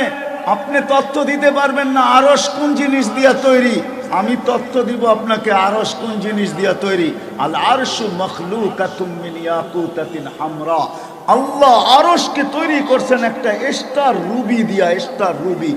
আপনি তথ্য দিতে পারবেন না আরশ কোন জিনিস দিয়া তৈরি, আমি তথ্য দিব আপনাকে আরশ কোন জিনিস দিয়া তৈরি। আল আরশু মখলুকাতুম মিন ইয়াকুতাতিন হামরা। আল্লাহ আরশকে তৈরি করছেন একটা স্টার রুবি দিয়া, স্টার রুবি।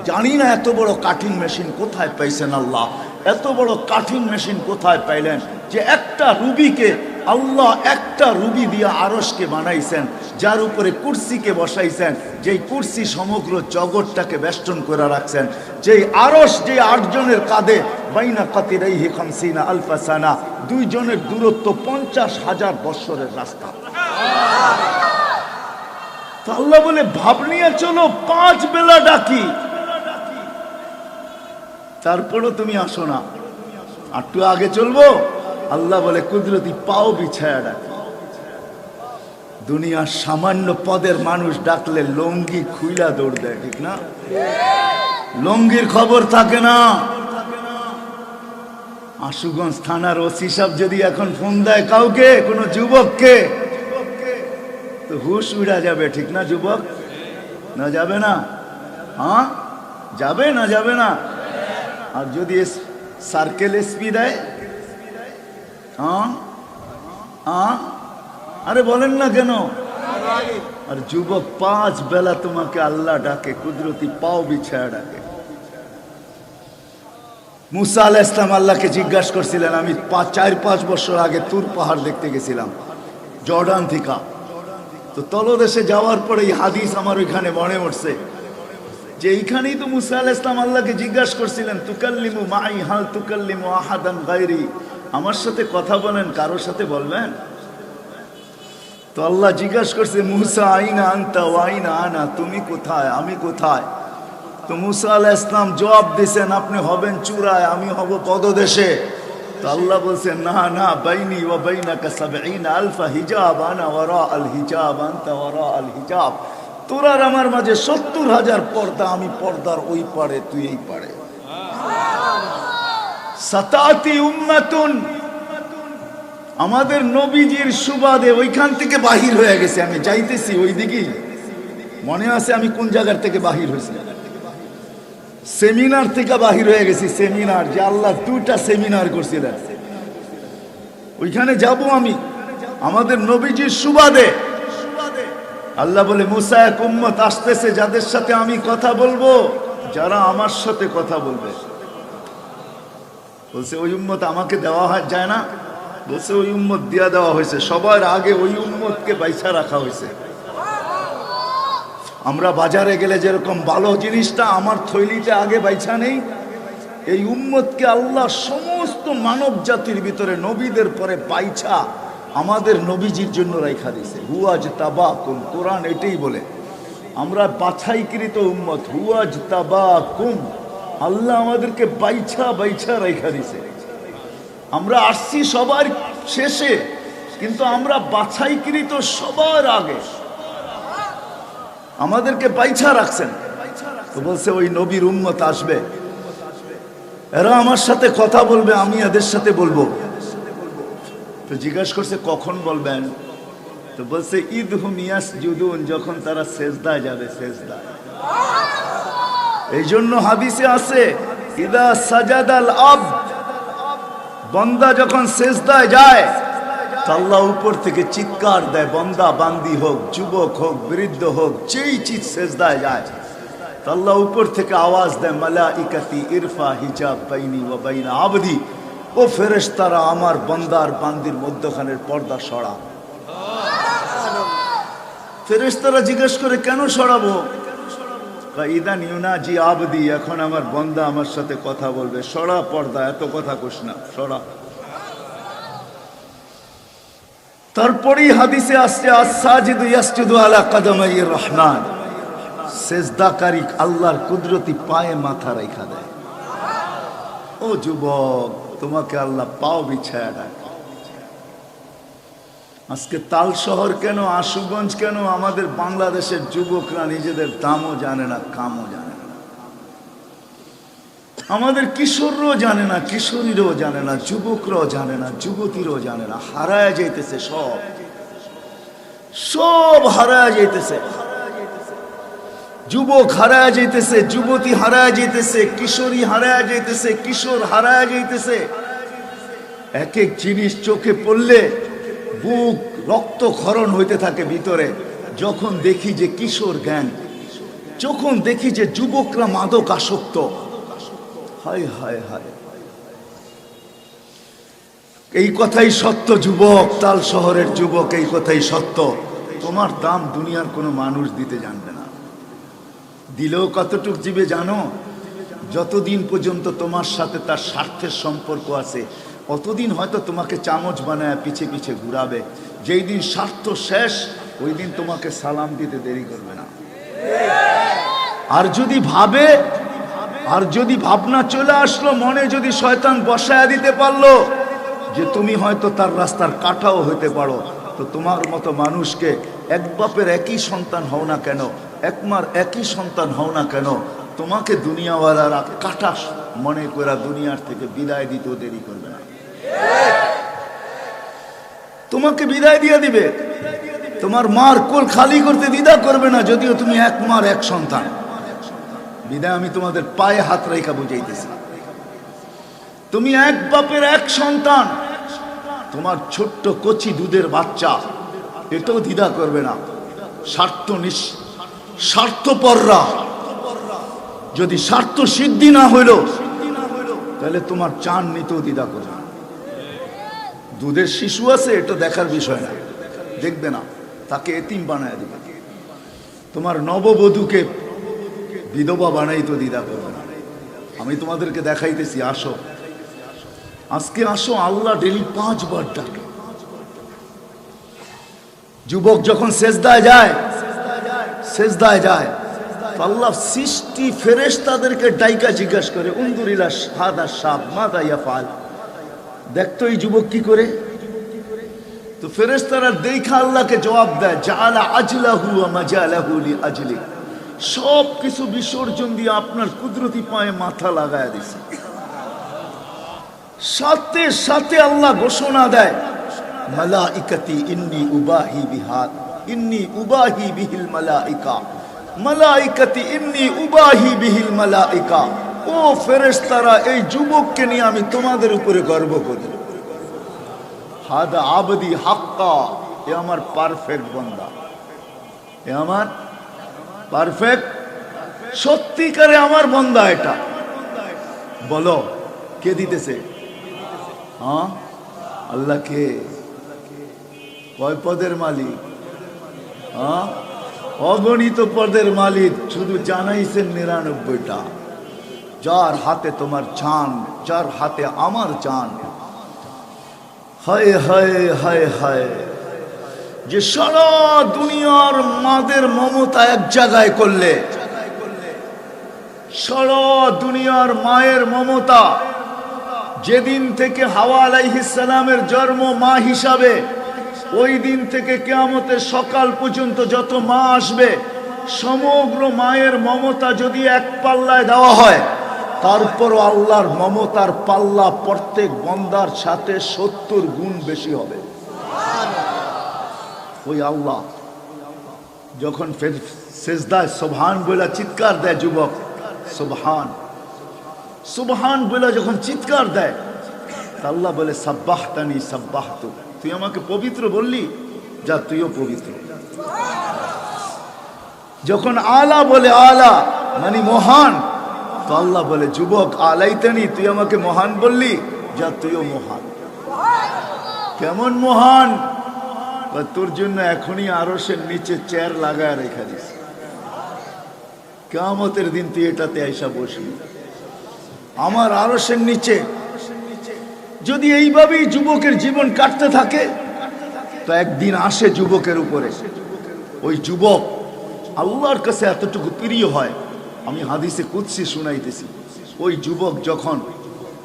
জানি না এত বড় কাটিং মেশিন কোথায় পাইছেন আল্লাহ, এত বড় কাটিং মেশিন কোথায় পাইলেন যে একটা রুবিকে আল্লাহ একটা রুবি দিয়া আরশকে বানাইছেন, যার উপরে কুরসিকে বসাইছেন, যেই কুরসি সমগ্র জগৎটাকে বেষ্টন করে রাখছেন। যেই আরশ যে 8 জনের কাঁধে, বাইনা কাতিরাইহি 50 আলফা সানা, 2 জনের দূরত্ব 50,000 বছরের রাস্তা। তো আল্লাহ বলে ভাব নিয়ে চলো, 5 বেলা ডাকি, তারপরও তুমি আসো না, একটু আগে চলবো। আল্লাহ বলে কুদরতি পাও বিছায়া ডাকি। দুনিয়ার সামান্য পদের মানুষ ডাকলে লঙ্গি খুইলা দৌড় দেয়, ঠিক না? লঙ্গির খবর থাকে না। আশুগঞ্জ থানার ওসি সাহেব যদি এখন ফোন দেয় কাউকে, কোনো যুবককে, তো হুশ উড়া যাবে, ঠিক না? যুবক না যাবে না? হ্যাঁ যাবে না? যাবে না? আর যদি সার্কেল এসপি দেয়, আরে বলেন না কেন? আর যুবক 5 বেলা তোমাকে আল্লাহ ডাকে, কুদরতি পাও বিছায়া ডাকে। মুসা আলাইহিস সালাম আল্লাহকে জিজ্ঞাসা করছিলেন। আমি 4-5 বছর আগে তুর পাহাড় দেখতে গেছিলাম জর্ডান থেকে। তো তলদেশে যাওয়ার পরে এই হাদিস আমার ওইখানে মনে উঠছে যে এইখানেই তো মুসা আলাইহিস সালাম আল্লাহকে জিজ্ঞাসা করছিলেন, তুকাল্লিমু মাই হাল তুকাল্লিমু আহাদান গায়রি, আমার সাথে কথা বলেন, কারোর সাথে বলবেন? তো আল্লাহ জিজ্ঞাসা করছে, মুসা আইনা আনতা ওয়া আইনা আনা, তুমি কোথায়, আমি কোথায়? তো মুসা আলাইহিস সালাম জবাব দিয়েছেন, আপনি হবেন চূড়ায়, আমি হব পদদেশে। তো আল্লাহ বলছেন, না না, বাইনি ওয়া বাইনাকা 70 আলফা হিজাব, আনা ওয়ারা আল হিজাব, আনতা ওয়ারা আল হিজাব। তোর আর আমার মাঝে 70,000 পর্দা, আমি পর্দার ওই পারে, তুই এই পারে। সাতাতি উম্মাতুন, আমাদের নবীজির সুবাদে ওইখান থেকে বাহির হয়ে গেছে। আমি যাইতেছি ওই দিকেই, মনে আছে আমি কোন জায়গার থেকে বাহির হয়েছি? সেমিনার থেকে বাহির হয়ে গেছি। সেমিনার, যে আল্লাহ 2টা সেমিনার করছিলেন, ওইখানে যাব আমি আমাদের নবীজির সুবাদে। আল্লাহ বলে, মুসা এক উম্মত আসতেছে যাদের সাথে আমি কথা বলবো, যারা আমার সাথে কথা বলবে। বলছে ওই উম্মত আমাকে দেওয়া যায় না? বলছে ওই উম্মত দিয়া দেওয়া হয়েছে, সবার আগে ওই উম্মতকে বাইছা রাখা হয়েছে। আমরা বাজারে গেলে যেরকম ভালো জিনিসটা আমার থৈলিতে আগে বাইছা নেই, এই উম্মতকে আল্লাহ সমস্ত মানব জাতির ভিতরে নবীদের পরে বাইছা আমাদের নবীজির জন্য রাখা দিয়েছে। হুয়াজ তাবাকুম, কোরআন এটাই বলে আমরা বাছাইকৃত উম্মত। হুয়াজ তাবাকুম, আল্লাহ আমাদেরকে বাইছা বাইছা রাখা দিয়েছে। আমরা আসছি সবার শেষে, কিন্তু আমরা বাছাইকৃত সবার আগে, আমাদেরকে বাইছা রাখছেন। তো বলছে ওই নবীর উম্মত আসবে, এরা আমার সাথে কথা বলবে, আমি এদের সাথে বলবো। তো জিজ্ঞাসা করছে কখন বলবেন? তো বলছে ইদহুম ইয়াসজুদুন, যখন তারা সেজদায় যাবে, সেজদায়। এই জন্য হাদিসে আছে, ইদা সাজাদাল আবদ, বান্দা যখন সেজদায় যায়, আল্লাহ উপর থেকে চিৎকার দেয়, বান্দা বান্দি হোক, যুবক হোক, বৃদ্ধ হোক, যেই চিৎ সেজদায় যায়, আল্লাহ উপর থেকে আওয়াজ দেয়, মালাইকাতি ইরফা হিজাব বাইনি ওয়া বাইনা আবদি, ও ফেরেশতারা আমার বান্দার বান্দির মধ্যখানের পর্দা সরা। ফেরেশতারা জিজ্ঞেস করে কেন সরাবো? ইদান ইউনাজি আবদি, এখন আমার বান্দা আমার সাথে কথা বলবে, সরা পর্দা, এত কথা কোস না, সরা। তারপরেই হাদিসে আসছে আস-সাজিদু ইয়াসজুদু আলা কদমাইর রহমান, সেজদাকারী আল্লাহর কুদরতি পায়ে মাথা রাখা দেয়। ও যুবক, তোমাকে আল্লাহ পাও বিছায়া ডাকে। আজকে তাল শহর কেন, আশুগঞ্জ কেন, আমাদের বাংলাদেশের যুবকরা নিজেদের দামও জানে না, কামও জানে না। আমাদের কিশোররাও জানে না, কিশোরীরাও জানে না, যুবকরাও জানে না, যুবতীরাও জানে না। হারায় যাইতেছে, সব সব হারায় যাইতেছে। যুবক হারায় যাইতেছে, যুবতী হারায় যাইতেছে, কিশোরী হারায় যাইতেছে, কিশোর হারায় যাইতেছে। এক এক জিনিস চোখে পড়লে বুক রক্তক্ষরণ হইতে থাকে ভিতরে। যখন দেখি যে কিশোর গ্যাং, যখন দেখি যে যুবকরা মাদক আসক্ত, হায় হায় হায়। এই কথাই সত্য যুবক, তাল শহরের যুবক, এই কথাই সত্য। তোমার দাম দুনিয়ার কোনো মানুষ দিতে জানবে না। দিলেও কতটুক দিবে জানো? যতদিন পর্যন্ত তোমার সাথে তার স্বার্থের সম্পর্ক আছে, অতদিন হয়তো তোমাকে চামচ বানায় পিছে পিছে ঘুরাবে। যেই দিন স্বার্থ শেষ, ওই দিন তোমাকে সালাম দিতে দেরি করবে না। আর যদি ভাবে, আর যদি ভাবনা চলে আসলো মনে, যদি শয়তান বসায় দিতে পারলো যে তুমি হয়তো তার রাস্তার কাঁটাও হইতে পারো, তো তোমার মতো মানুষকে, এক বাপের একই সন্তান হও না কেন, এক মার একই সন্তান হও না কেন, তোমাকে দুনিয়াওয়ালারা কাঁটা মনে করে দুনিয়ার থেকে বিদায় দিতেও দেরি করবে না। তোমাকে বিদায় দিয়ে দিবে। তোমার মার কোল খালি করতে দ্বিধা করবে না, যদিও তুমি এক মার এক সন্তান। বিদায় আমি তোমাদের পায়ে হাত রেখা বুঝাইতেছি। তুমি এক বাপের এক সন্তান, তোমার ছোট্ট কচি দুধের বাচ্চা, এটাও দ্বিধা করবে না। স্বার্থপররা যদি স্বার্থ সিদ্ধি না হইল, তাহলে তোমার চান নিতেও দ্বিধা করবে না। দুধের শিশু আছে, এটা দেখার বিষয় না, দেখবে না, তাকে এতিম বানায় দিবে। তোমার নববধূকে বিধবা বানাই তো দ্বিধা করবে না। আমি তোমাদেরকে দেখাইতেছি, আসো আজকে, আসো। আল্লাহ ডেলি 5 বার ডাকে। যুবক যখন সেজদায় যায়, সেজদায় যায়, আল্লাহ সৃষ্টি ফেরেশতাদেরকে ডাইকা জিজ্ঞাসা করে, উনদুরিলা হাদা শাব মাযা ইয়াফআল, দেখতো এই যুবক কি করে। তো ফেরেশতারা দেখা আল্লাহকে জবাব দেয়, জাআলা আজলাহু ওয়া মাজালাহু লিআজলি, সব কিছু বিসর্জন দিয়ে আপনার কুদরতি পায়ে মাথা লাগায় দিছে। সাথে সাথে আল্লাহ ঘোষণা দেয়, মালাইকাতি ইন্নী উবাহি বিহাদ, ইন্নী উবাহি বিহিল মালাইকা, মালাইকাতি ইন্নী উবাহি বিহিল মালাইকা। ও ফেরেশতারা, এই যুবককে নিয়ে আমি তোমাদের উপরে গর্ব করি। হাদা আবদি হাক্কা, এ আমার পারফেক্ট বান্দা, এ আমার পারফেক্ট, সত্যিকারে আমার বান্দা। এটা বলো কে দিতেছে? হ্যাঁ, আল্লাহ। কে? কয় পদের মালিক? হ্যাঁ, অগণিত পদের মালিক। শুধু জানাইছেন 99টা। যার হাতে তোমার জান, যার হাতে আমার জান। হায় হায় হায় হায়, যে সারা দুনিয়ার মাদের মমতা এক জায়গায় করলে, সারা দুনিয়ার মায়ের মমতা, যেদিন থেকে হাওয়া আলাইহিস সালামের জন্ম মা হিসাবে, ওই দিন থেকে কিয়ামতের সকাল পর্যন্ত যত মা আসবে, সমগ্র মায়ের মমতা যদি এক পাল্লায় দেওয়া হয়, তারপরও আল্লাহর মমতার পাল্লা প্রত্যেক বান্দার সাথে 70 গুণ বেশি হবে। ওই আল্লাহ যখন সেজদায় সুবহান বলে চিৎকার দেয় যুবক, সুবহান সুবহান বলে যখন চিৎকার দেয়, আল্লাহ বলে সাব্বাহতানি সাব্বাহতু, তুই আমাকে পবিত্র বললি, যা তুইও পবিত্র। যখন আলা বলে, আলা মানে মহান, তো আল্লাহ বলে যুবক আলাইতানি, তুই আমাকে মহান বললি, যা তুইও মহান। কেমন মহান? তোর জন্য এখনই আরশের নিচে চেয়ার লাগায় রেখে দিস, কিয়ামতের দিন তুই এটাতে আইসা বসবি আমার আরশের নিচে। যদি এইভাবেই যুবকের জীবন কাটতে থাকে তো একদিন আসে যুবকের উপরে, ওই যুবক আল্লাহর কাছে এতটুকু প্রিয় হয়, আমি হাদিসে কুদসি শুনাইতেছি। ওই যুবক যখন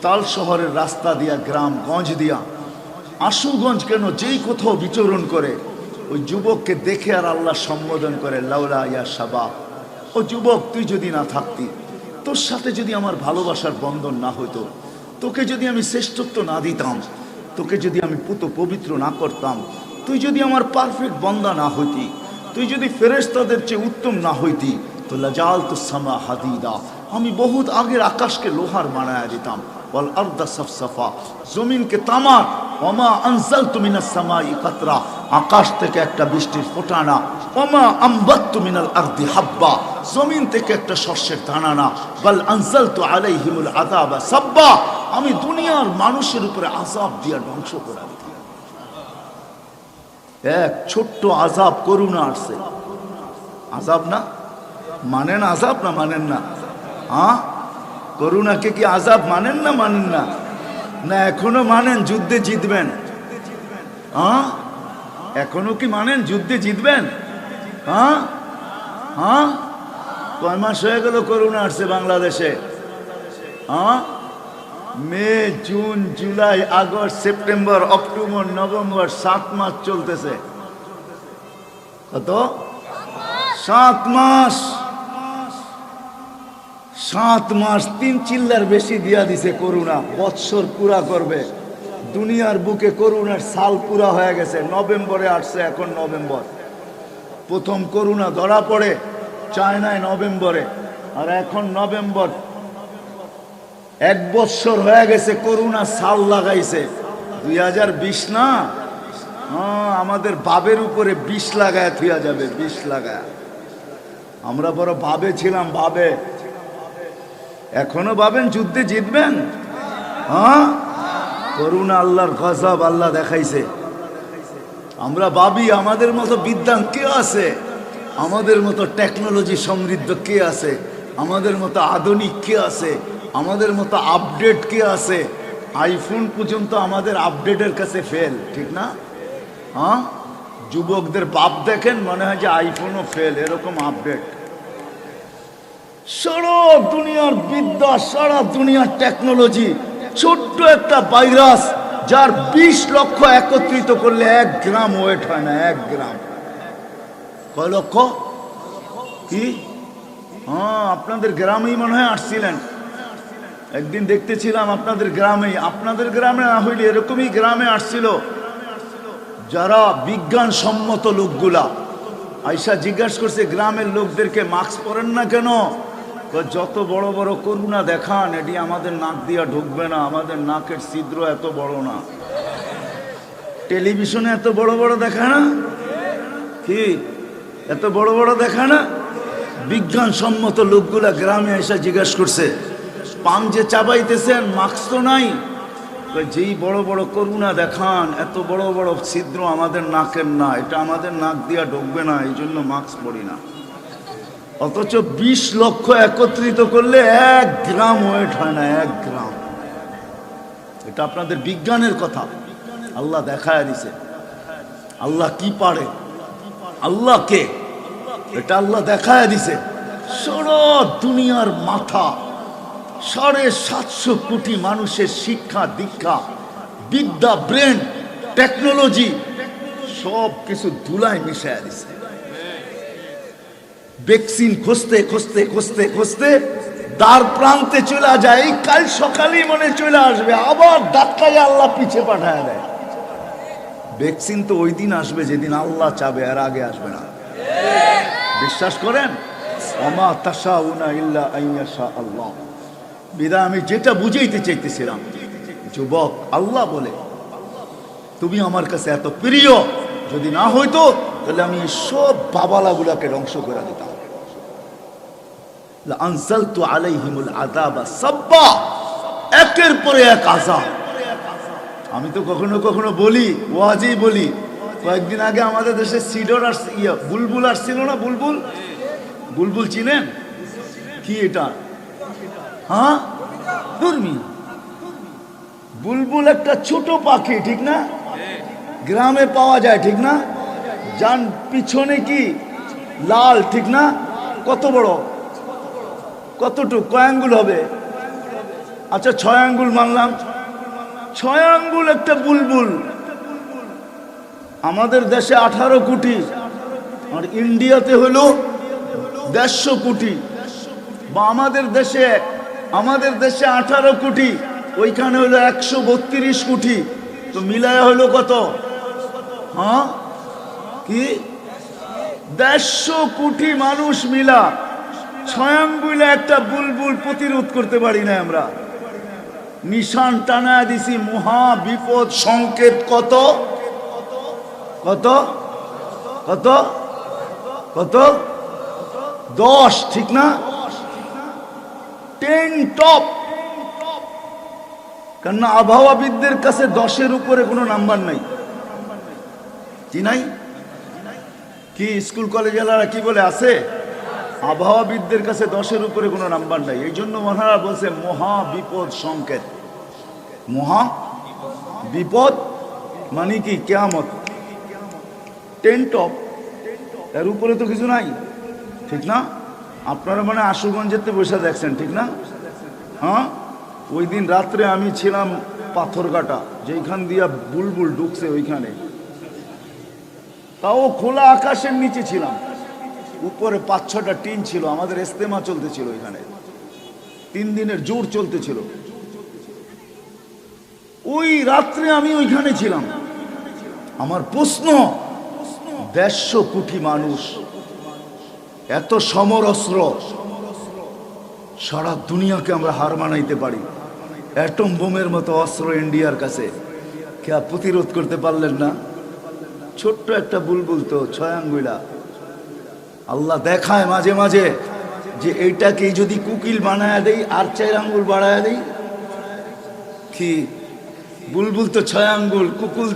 তাল শহরের রাস্তা দিয়া, গ্রাম গঞ্জ দিয়া, আশুগঞ্জ কেন যেই কোথাও বিচরণ করে, ওই যুবককে দেখে আর আল্লাহ সম্বোধন করে, লাউলা ইয়া শাবাব, ও যুবক তুই যদি না থাকতি, তোর সাথে যদি আমার ভালোবাসার বন্ধন না হতো, তোকে যদি আমি শ্রেষ্ঠত্ব না দিতাম, তোকে যদি আমি পবিত্র না করতাম, তুই যদি আমার পারফেক্ট বন্দা না হইতি, তুই যদি ফেরেশতাদের চেয়ে উত্তম না হইতি, তো লাজালতু সামা হাদিদা, আমি বহুত আগের আকাশকে লোহার বানায়া দিতাম। ওয়াল আরদা সাফসাফা, জমিনকে তামার। ওমা আনজালতু মিনাস সামাই কাতরা, আকাশ থেকে একটা বৃষ্টির ফোঁটা না। ওমা আমবাততু মিনাল আরদি হাব্বা, জমিন থেকে একটা শস্যের দানা না। বাল আনজালতু আলাইহিমুল আযাবা সাব্বা, আমি দুনিয়ার মানুষের উপরে আযাব দিয়া ধ্বংস করে দিতাম। এক ছোট্ট আযাব, করুণা আসছে। আযাব না মানেন? আযাব না মানেন না? হ্যাঁ, করুণাকে কি আযাব মানেন না? মানেন না? না এখনো মানেন যুদ্ধে জিতবেন? হ্যাঁ, এখনো কি মানেন যুদ্ধে জিতবেন? হ্যাঁ হ্যাঁ, কয় মাস হয়ে গেল করোনা আসছে বাংলাদেশে? হ্যাঁ, মে, জুন, জুলাই, আগস্ট, সেপ্টেম্বর, অক্টোবর, নভেম্বর, 7 মাস চলতেছে। কত? 7 মাস। 7 মাস 3 চিল্লার বেশি দিয়া দিছে করোনা। বৎসর পুরা করবে দুনিয়ার বুকে, করোনার সাল পুরা হয়ে গেছে। নভেম্বরে আসছে, এখন নভেম্বর। প্রথম করোনা ধরা পড়ে চায়নায় নভেম্বরে, আর এখন নভেম্বর। 1 বৎসর হয়ে গেছে করোনা সাল লাগাইছে। 2020 না? হ্যাঁ, আমাদের বাবের উপরে 20 লাগায় থুয়া যাবে, 20 লাগায়। আমরা বড় বাবে ছিলাম, বাবে। এখনো ভাবেন যুদ্ধে জিতবেন? হ্যাঁ, করুণা আল্লাহর গজব আল্লাহ দেখাইছে। আমরা ভাবি আমাদের মতো বিদ্যান কে আছে, আমাদের মতো টেকনোলজি সমৃদ্ধ কে আছে, আমাদের মতো আধুনিক কে আছে, আমাদের মতো আপডেট কে আছে। আইফোন পর্যন্ত আমাদের আপডেটের কাছে ফেল, ঠিক না? হ্যাঁ, যুবকদের বাপ দেখেন, মনে হয় যে আইফোনও ফেল, এরকম আপডেট। সারা দুনিয়ার বিদ্যা, সারা দুনিয়ার টেকনোলজি, ছোট্ট একটা ভাইরাস যার 20 লক্ষ একত্রিত করলে 1 গ্রাম ওয়েট হয় না। 1 গ্রাম। কয় লক্ষ? কি? হ্যাঁ, আপনাদের গ্রামেই মনে হয় আসছিলেন একদিন, দেখতেছিলাম আপনাদের গ্রামেই। আপনাদের গ্রামে না হইলে এরকমই গ্রামে আসছিল যারা বিজ্ঞানসম্মত লোকগুলা। আয়সা জিজ্ঞাসা করছে গ্রামের লোকদেরকে, মাস্ক পরেন না কেন? যত বড় বড় করুণা দেখান, এটি আমাদের নাক দিয়া ঢুকবে না, আমাদের নাকের ছিদ্র এত বড় না। টেলিভিশনে এত বড় বড় দেখায় না? কি এত বড় বড় দেখায় না? বিজ্ঞানসম্মত লোকগুলা গ্রামে এসে জিজ্ঞাসা করছে, পান যে চাবাইতেছেন মাস্ক তো নাই? যেই বড় বড় করুণা দেখান, এত বড় বড় ছিদ্র আমাদের নাকের না, এটা আমাদের নাক দিয়া ঢুকবে না, এই জন্য মাস্ক পরি না। অথচ 20 লক্ষ একত্রিত করলে 1 গ্রাম ওয়েট হয় না। 1 গ্রাম। এটা আপনাদের বিজ্ঞানের কথা, আল্লাহ দেখায় দিছে। আল্লাহ কি পারে, আল্লাহ কে, এটা আল্লাহ দেখায় দিছে। সারা দুনিয়ার মাথা, 750 কোটি মানুষের শিক্ষা দীক্ষা, বিদ্যা, ব্রেন, টেকনোলজি সব কিছু ধুলায় মিশায় দিছে। ভ্যাকসিন খুঁজতে খুঁজতে খুঁজতে খুঁজতে দ্বার প্রান্তে চলে যায়। এই কাল সকালেই মনে চলে আসবে, আবার ডাক্তারে আল্লাহ পিছে পাঠায় দেয়। ভ্যাকসিন তো ওই দিন আসবে যেদিন আল্লাহ চাবে, আর আগে আসবে না। বিশ্বাস করেন? ওমা তাশাউনা ইল্লা আইয়াশা আল্লাহ। বিদা আমি যেটা বুঝাইতে চাইতেছিলাম, যুবক, আল্লাহ বলে তুমি আমার কাছে এত প্রিয়, যদি না হইতো তাহলে আমি সব বাবালাগুলাকে ধ্বংস করে দিতাম। আনজালতু আলাইহিমুল আযাবা সাব্বা, একের পরে এক আযাব। আমি তো কখনো কখনো বলি, ওয়াজেই বলি। কয়েকদিন আগে আমাদের দেশে সিডর আর বুলবুল আসছিল না, বুলবুল। বুলবুল চিনেন? কি এটা? হ্যাঁ, দুর্মি। বুলবুল একটা ছোট পাখি, ঠিক না? গ্রামে পাওয়া যায়, ঠিক না? যান পিছনে কি লাল, ঠিক না? কত বড়, কতটুক, কয় আঙ্গুল হবে? আচ্ছা 6 আঙ্গুল মানলাম। 6 আঙ্গুল একটা বুলবুল। আমাদের দেশে 18 কোটি, আর ইন্ডিয়াতে হলো 150 কোটি। বা আমাদের দেশে 18 কোটি, ওইখানে হলো 132 কোটি। তো মিলায় হলো কত? হ্যাঁ, কি 150 কোটি মানুষ মিলা 6 আঙ্গুলে একটা বুলবুল প্রতিরোধ করতে পারি না আমরা। নিশান টানা দিছি, মহা বিপদ সংকেত। কত কত কত কত? 10, ঠিক না? 10 টপ। কেন আবহাওয়াবিদদের কাছে 10-এর উপরে কোনো নাম্বার নাই, কি নাই? কি স্কুল কলেজেরা কি বলে আছে? আবহাওয়াবিদদের কাছে 10-এর উপরে কোনো নাম্বার নাই। এই জন্য মহারা বলছে মহা বিপদ সংকেত। মহা বিপদ মানে কি? কিয়ামত। 10 টপ, এর উপরে তো কিছু নাই, ঠিক না? আপনারা মানে আশুগঞ্জেতে বসে দেখছেন, ঠিক না? হ্যাঁ, ওই দিন রাত্রে আমি ছিলাম পাথরঘাটা, যেখান দিয়া বুলবুল ঢুকছে ওইখানে। তাও খোলা আকাশের নিচে ছিলাম, উপরে 5-6টা টিন ছিল। আমাদের ইস্তেমা চলতেছিল ওইখানে, 3 দিনের জোর চলতেছিল। ওই রাত্রে আমি ওইখানে ছিলাম। আমার প্রশ্ন, 150 কোটি মানুষ, এত সমরস্ত্র, সারা দুনিয়াকে আমরা হার মানাইতে পারি। অ্যাটম বোমের মতো অস্ত্র ইন্ডিয়ার কাছে, কে প্রতিরোধ করতে পারলেন না? ছোট্ট একটা বুলবুল তো 6 আঙ্গুলা। আল্লাহ দেখায় মাঝে মাঝে যে এইটাকে যদি কুকিল বানায় দেই আর 4 আঙ্গুল বাড়ায় দেই, কি? বুলবুল তো 6 আঙ্গুল, কুকিল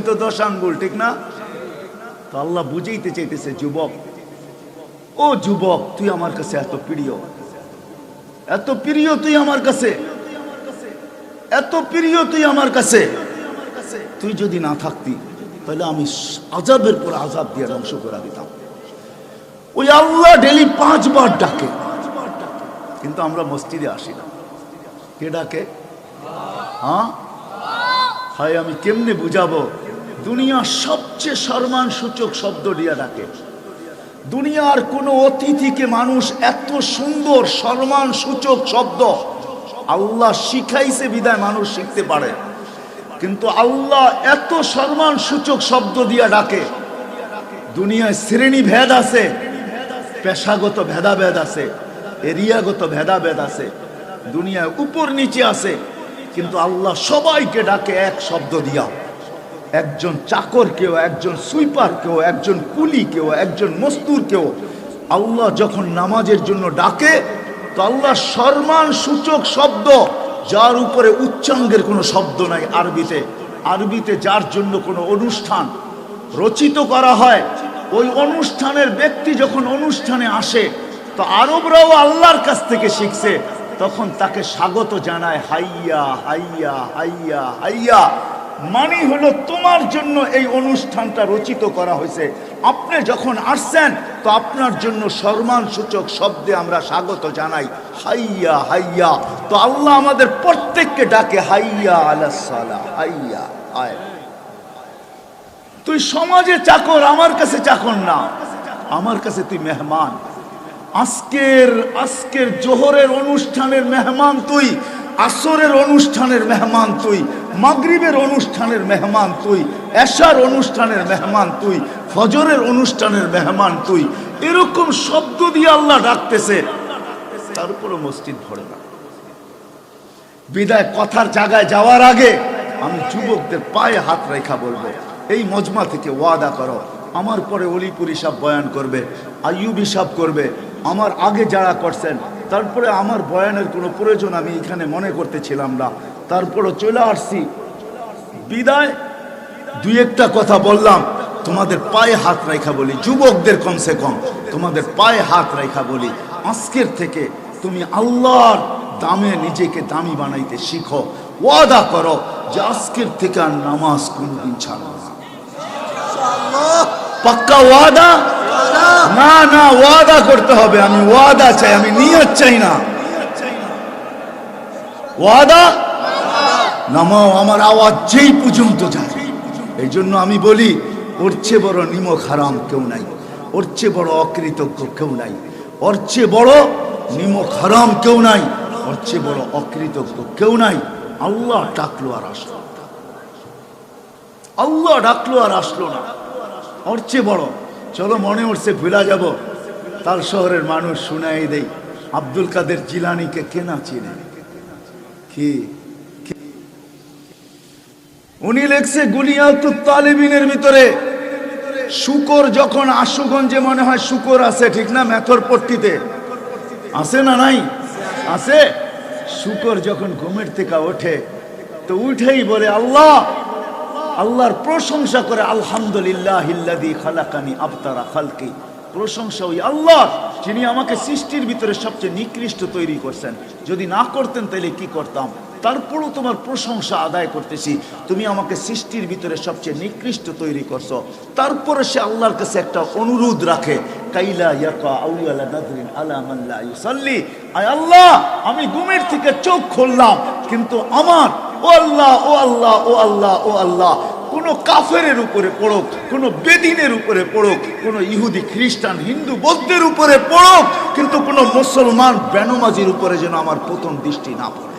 তো 10 আঙ্গুল, ঠিক না? তো আল্লাহ বুঝাইতে চাইতেছে, যুবক, ও যুবক, তুই আমার কাছে এত প্রিয়, এত প্রিয় তুই আমার কাছে, এত প্রিয় তুই আমার কাছে। তুই যদি না থাকতি তাহলে আমি আযাবের পর আযাব দিয়ে ধ্বংস করে দিতাম। ওই আল্লাহ ডেলি 5 বার ডাকে, কিন্তু আমরা মসজিদে আসি না। কে ডাকে? হ্যাঁ, হয় আমি কেমনে বুঝাবো? দুনিয়ার সবচেয়ে সম্মান সূচক শব্দ দিয়া ডাকে। দুনিয়ার কোন অতিথিকে মানুষ এত সুন্দর সম্মান সূচক শব্দ আল্লাহ শিখাইছে বিদায় মানুষ শিখতে পারে, কিন্তু আল্লাহ এত সম্মান সূচক শব্দ দিয়া ডাকে। দুনিয়ায় শ্রেণী ভেদ আছে, পেশাগত ভেদাভেদ আছে, এরিয়াগত ভেদাভেদ আছে, দুনিয়ায় উপর নিচে আছে, কিন্তু আল্লাহ সবাইকে ডাকে এক শব্দ দিয়া। একজন চাকর কেউ, একজন সুইপার কেউ, একজন কুলি কেউ, একজন মজদুর কেউ, আল্লাহ যখন নামাজের জন্য ডাকে তো আল্লাহ সম্মান সূচক শব্দ, যার উপরে উচ্চাঙ্গের কোনো শব্দ নাই আরবিতে। আরবিতে যার জন্য কোনো অনুষ্ঠান রচিত করা হয়, ওই অনুষ্ঠানের ব্যক্তি যখন অনুষ্ঠানে আসে তো আরবরাও আল্লাহর কাছ থেকে শিখছে, তখন তাকে স্বাগত জানায় হাইয়া হাইয়া হাইয়া হাইয়া। মানে হলো তোমার জন্য এই অনুষ্ঠানটা রচিত করা হয়েছে, আপনি যখন আসছেন তো আপনার জন্য সম্মান সূচক শব্দে আমরা স্বাগত জানাই হাইয়া হাইয়া। তো আল্লাহ আমাদের প্রত্যেককে ডাকে হাইয়া আলাস সালাহ, হাইয়া আয়। তুই সমাজে চাকর, আমার কাছে চাকর না, আমার কাছে তুই মেহমান। আজকের জোহরের অনুষ্ঠানের মেহমান তুই, আসরের অনুষ্ঠানের মেহমান তুই, মাগরিবের অনুষ্ঠানের মেহমান তুই, এশার অনুষ্ঠানের মেহমান তুই, ফজরের অনুষ্ঠানের মেহমান তুই। এরকম শব্দ দিয়ে আল্লাহ ডাকতেছে, তারপরে মসজিদ ভরে না। বিদায় কথার জায়গায় যাওয়ার আগে আমি যুবকদের পায়ে হাত রেখা বলবো, এই মজমা থেকে ওয়াদা করো, আমার পরে অলিপুরি সাহেব বয়ান করবে, আইয়ুবী সাহেব করবে, আমার আগে যারা করছেন। তারপরে আমার বয়ানের কোনো প্রয়োজন আমি এখানে মনে করতেছিলাম না, তারপরে চলে আসছি। বিদায় দুই একটা কথা বললাম, তোমাদের পায়ে হাত রাখা বলি, যুবকদের কমসে কম তোমাদের পায়ে হাত রাখা বলি, আজকের থেকে তুমি আল্লাহর দামে নিজেকে দামি বানাইতে শিখো। ওয়াদা করো যে আজকের থেকে আর নামাজ কোনদিন ছাড়বো না। পাক্কা ওয়াদা? না না, ওয়াদা করতে হবে। আমি ওয়াদা চাই, আমি নিয়ত চাই না। ওয়াদা নামাও, আমার আওয়াজ যেই পর্যন্ত যায়। এই জন্য আমি বলি, ওর চেয়ে বড় নিমক হারাম কেউ নাই, ওর চেয়ে বড় অকৃতজ্ঞ কেউ নাই, ওর চেয়ে বড় নিমক হারাম কেউ নাই, ওর চেয়ে বড় অকৃতজ্ঞ কেউ নাই। আল্লাহ ডাকলো আর আসলো, আল্লাহ ডাকলো আর আসলো না, ওর চেয়ে বড়। চলো মনে উঠছে ভুলা যাব, তার শহরের মানুষ শুনাই দেই, আব্দুল কাদের জিলানীকে কে না চিনে? কি উনি লেখছে গুলিয়াতুত তালিবিনের ভিতরে, শুকর যখন আশুগঞ্জে মনে হয় শুকর আছে, ঠিক না? মেথর পট্টিতে আছে না নাই? আছে। শুকর যখন ঘুমের থেকে ওঠে তো উঠেই বলে আল্লাহ, আল্লাহর প্রশংসা করে, আলহামদুলিল্লাহিল্লাযী খালাকানি আবতারা খালকি। প্রশংসা ওই আল্লাহ যিনি আমাকে সৃষ্টির ভিতরে সবচেয়ে নিকৃষ্ট তৈরি করছেন। যদি না করতেন তাহলে কি করতাম? তারপরও তোমার প্রশংসা আদায় করতেছি, তুমি আমাকে সৃষ্টির ভিতরে সবচেয়ে নিকৃষ্ট তৈরি করছো। তারপরে সে আল্লাহর কাছে একটা অনুরোধ রাখে, কাইলা ইয়াকা আউয়ালা নাদরিন আলা মান লা ইউসাল্লি। আয় আল্লাহ, আমি ঘুমের থেকে চোখ খুললাম, কিন্তু আমার ও আল্লাহ, ও আল্লাহ, ও আল্লাহ, ও আল্লাহ, কোন কাফেরের উপরে পড়ুক, কোন বেদিনের উপরে পড়ুক, কোন ইহুদি খ্রিস্টান হিন্দু বৌদ্ধের উপরে পড়ুক, কিন্তু কোন মুসলমান বেনমাজির উপরে যেন আমার প্রথম দৃষ্টি না পড়ে।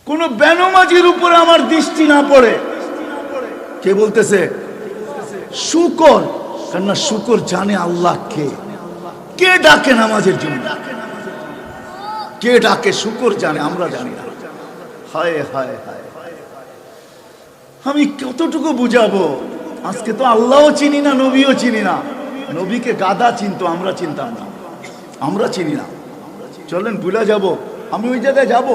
কোন বেনমাজির উপরে আমার দৃষ্টি না পড়ে। কে বলতেছে? শুকর। কেননা শুকর জানে আল্লাহ কে, কে ডাকে নামাজের জন্য, কে ডাকে শুকর জানে, আমরা জানি না। হায় হায় হায়, আমি কতটুকু বুঝাবো? আজকে তো আল্লাহও চিনি না, নবীও চিনি না। নবীকে গাদা চিনতো, আমরা চিনতাম না, আমরা চিনি না। চলেন ভুলে যাব, আমি ওই জায়গায় যাব।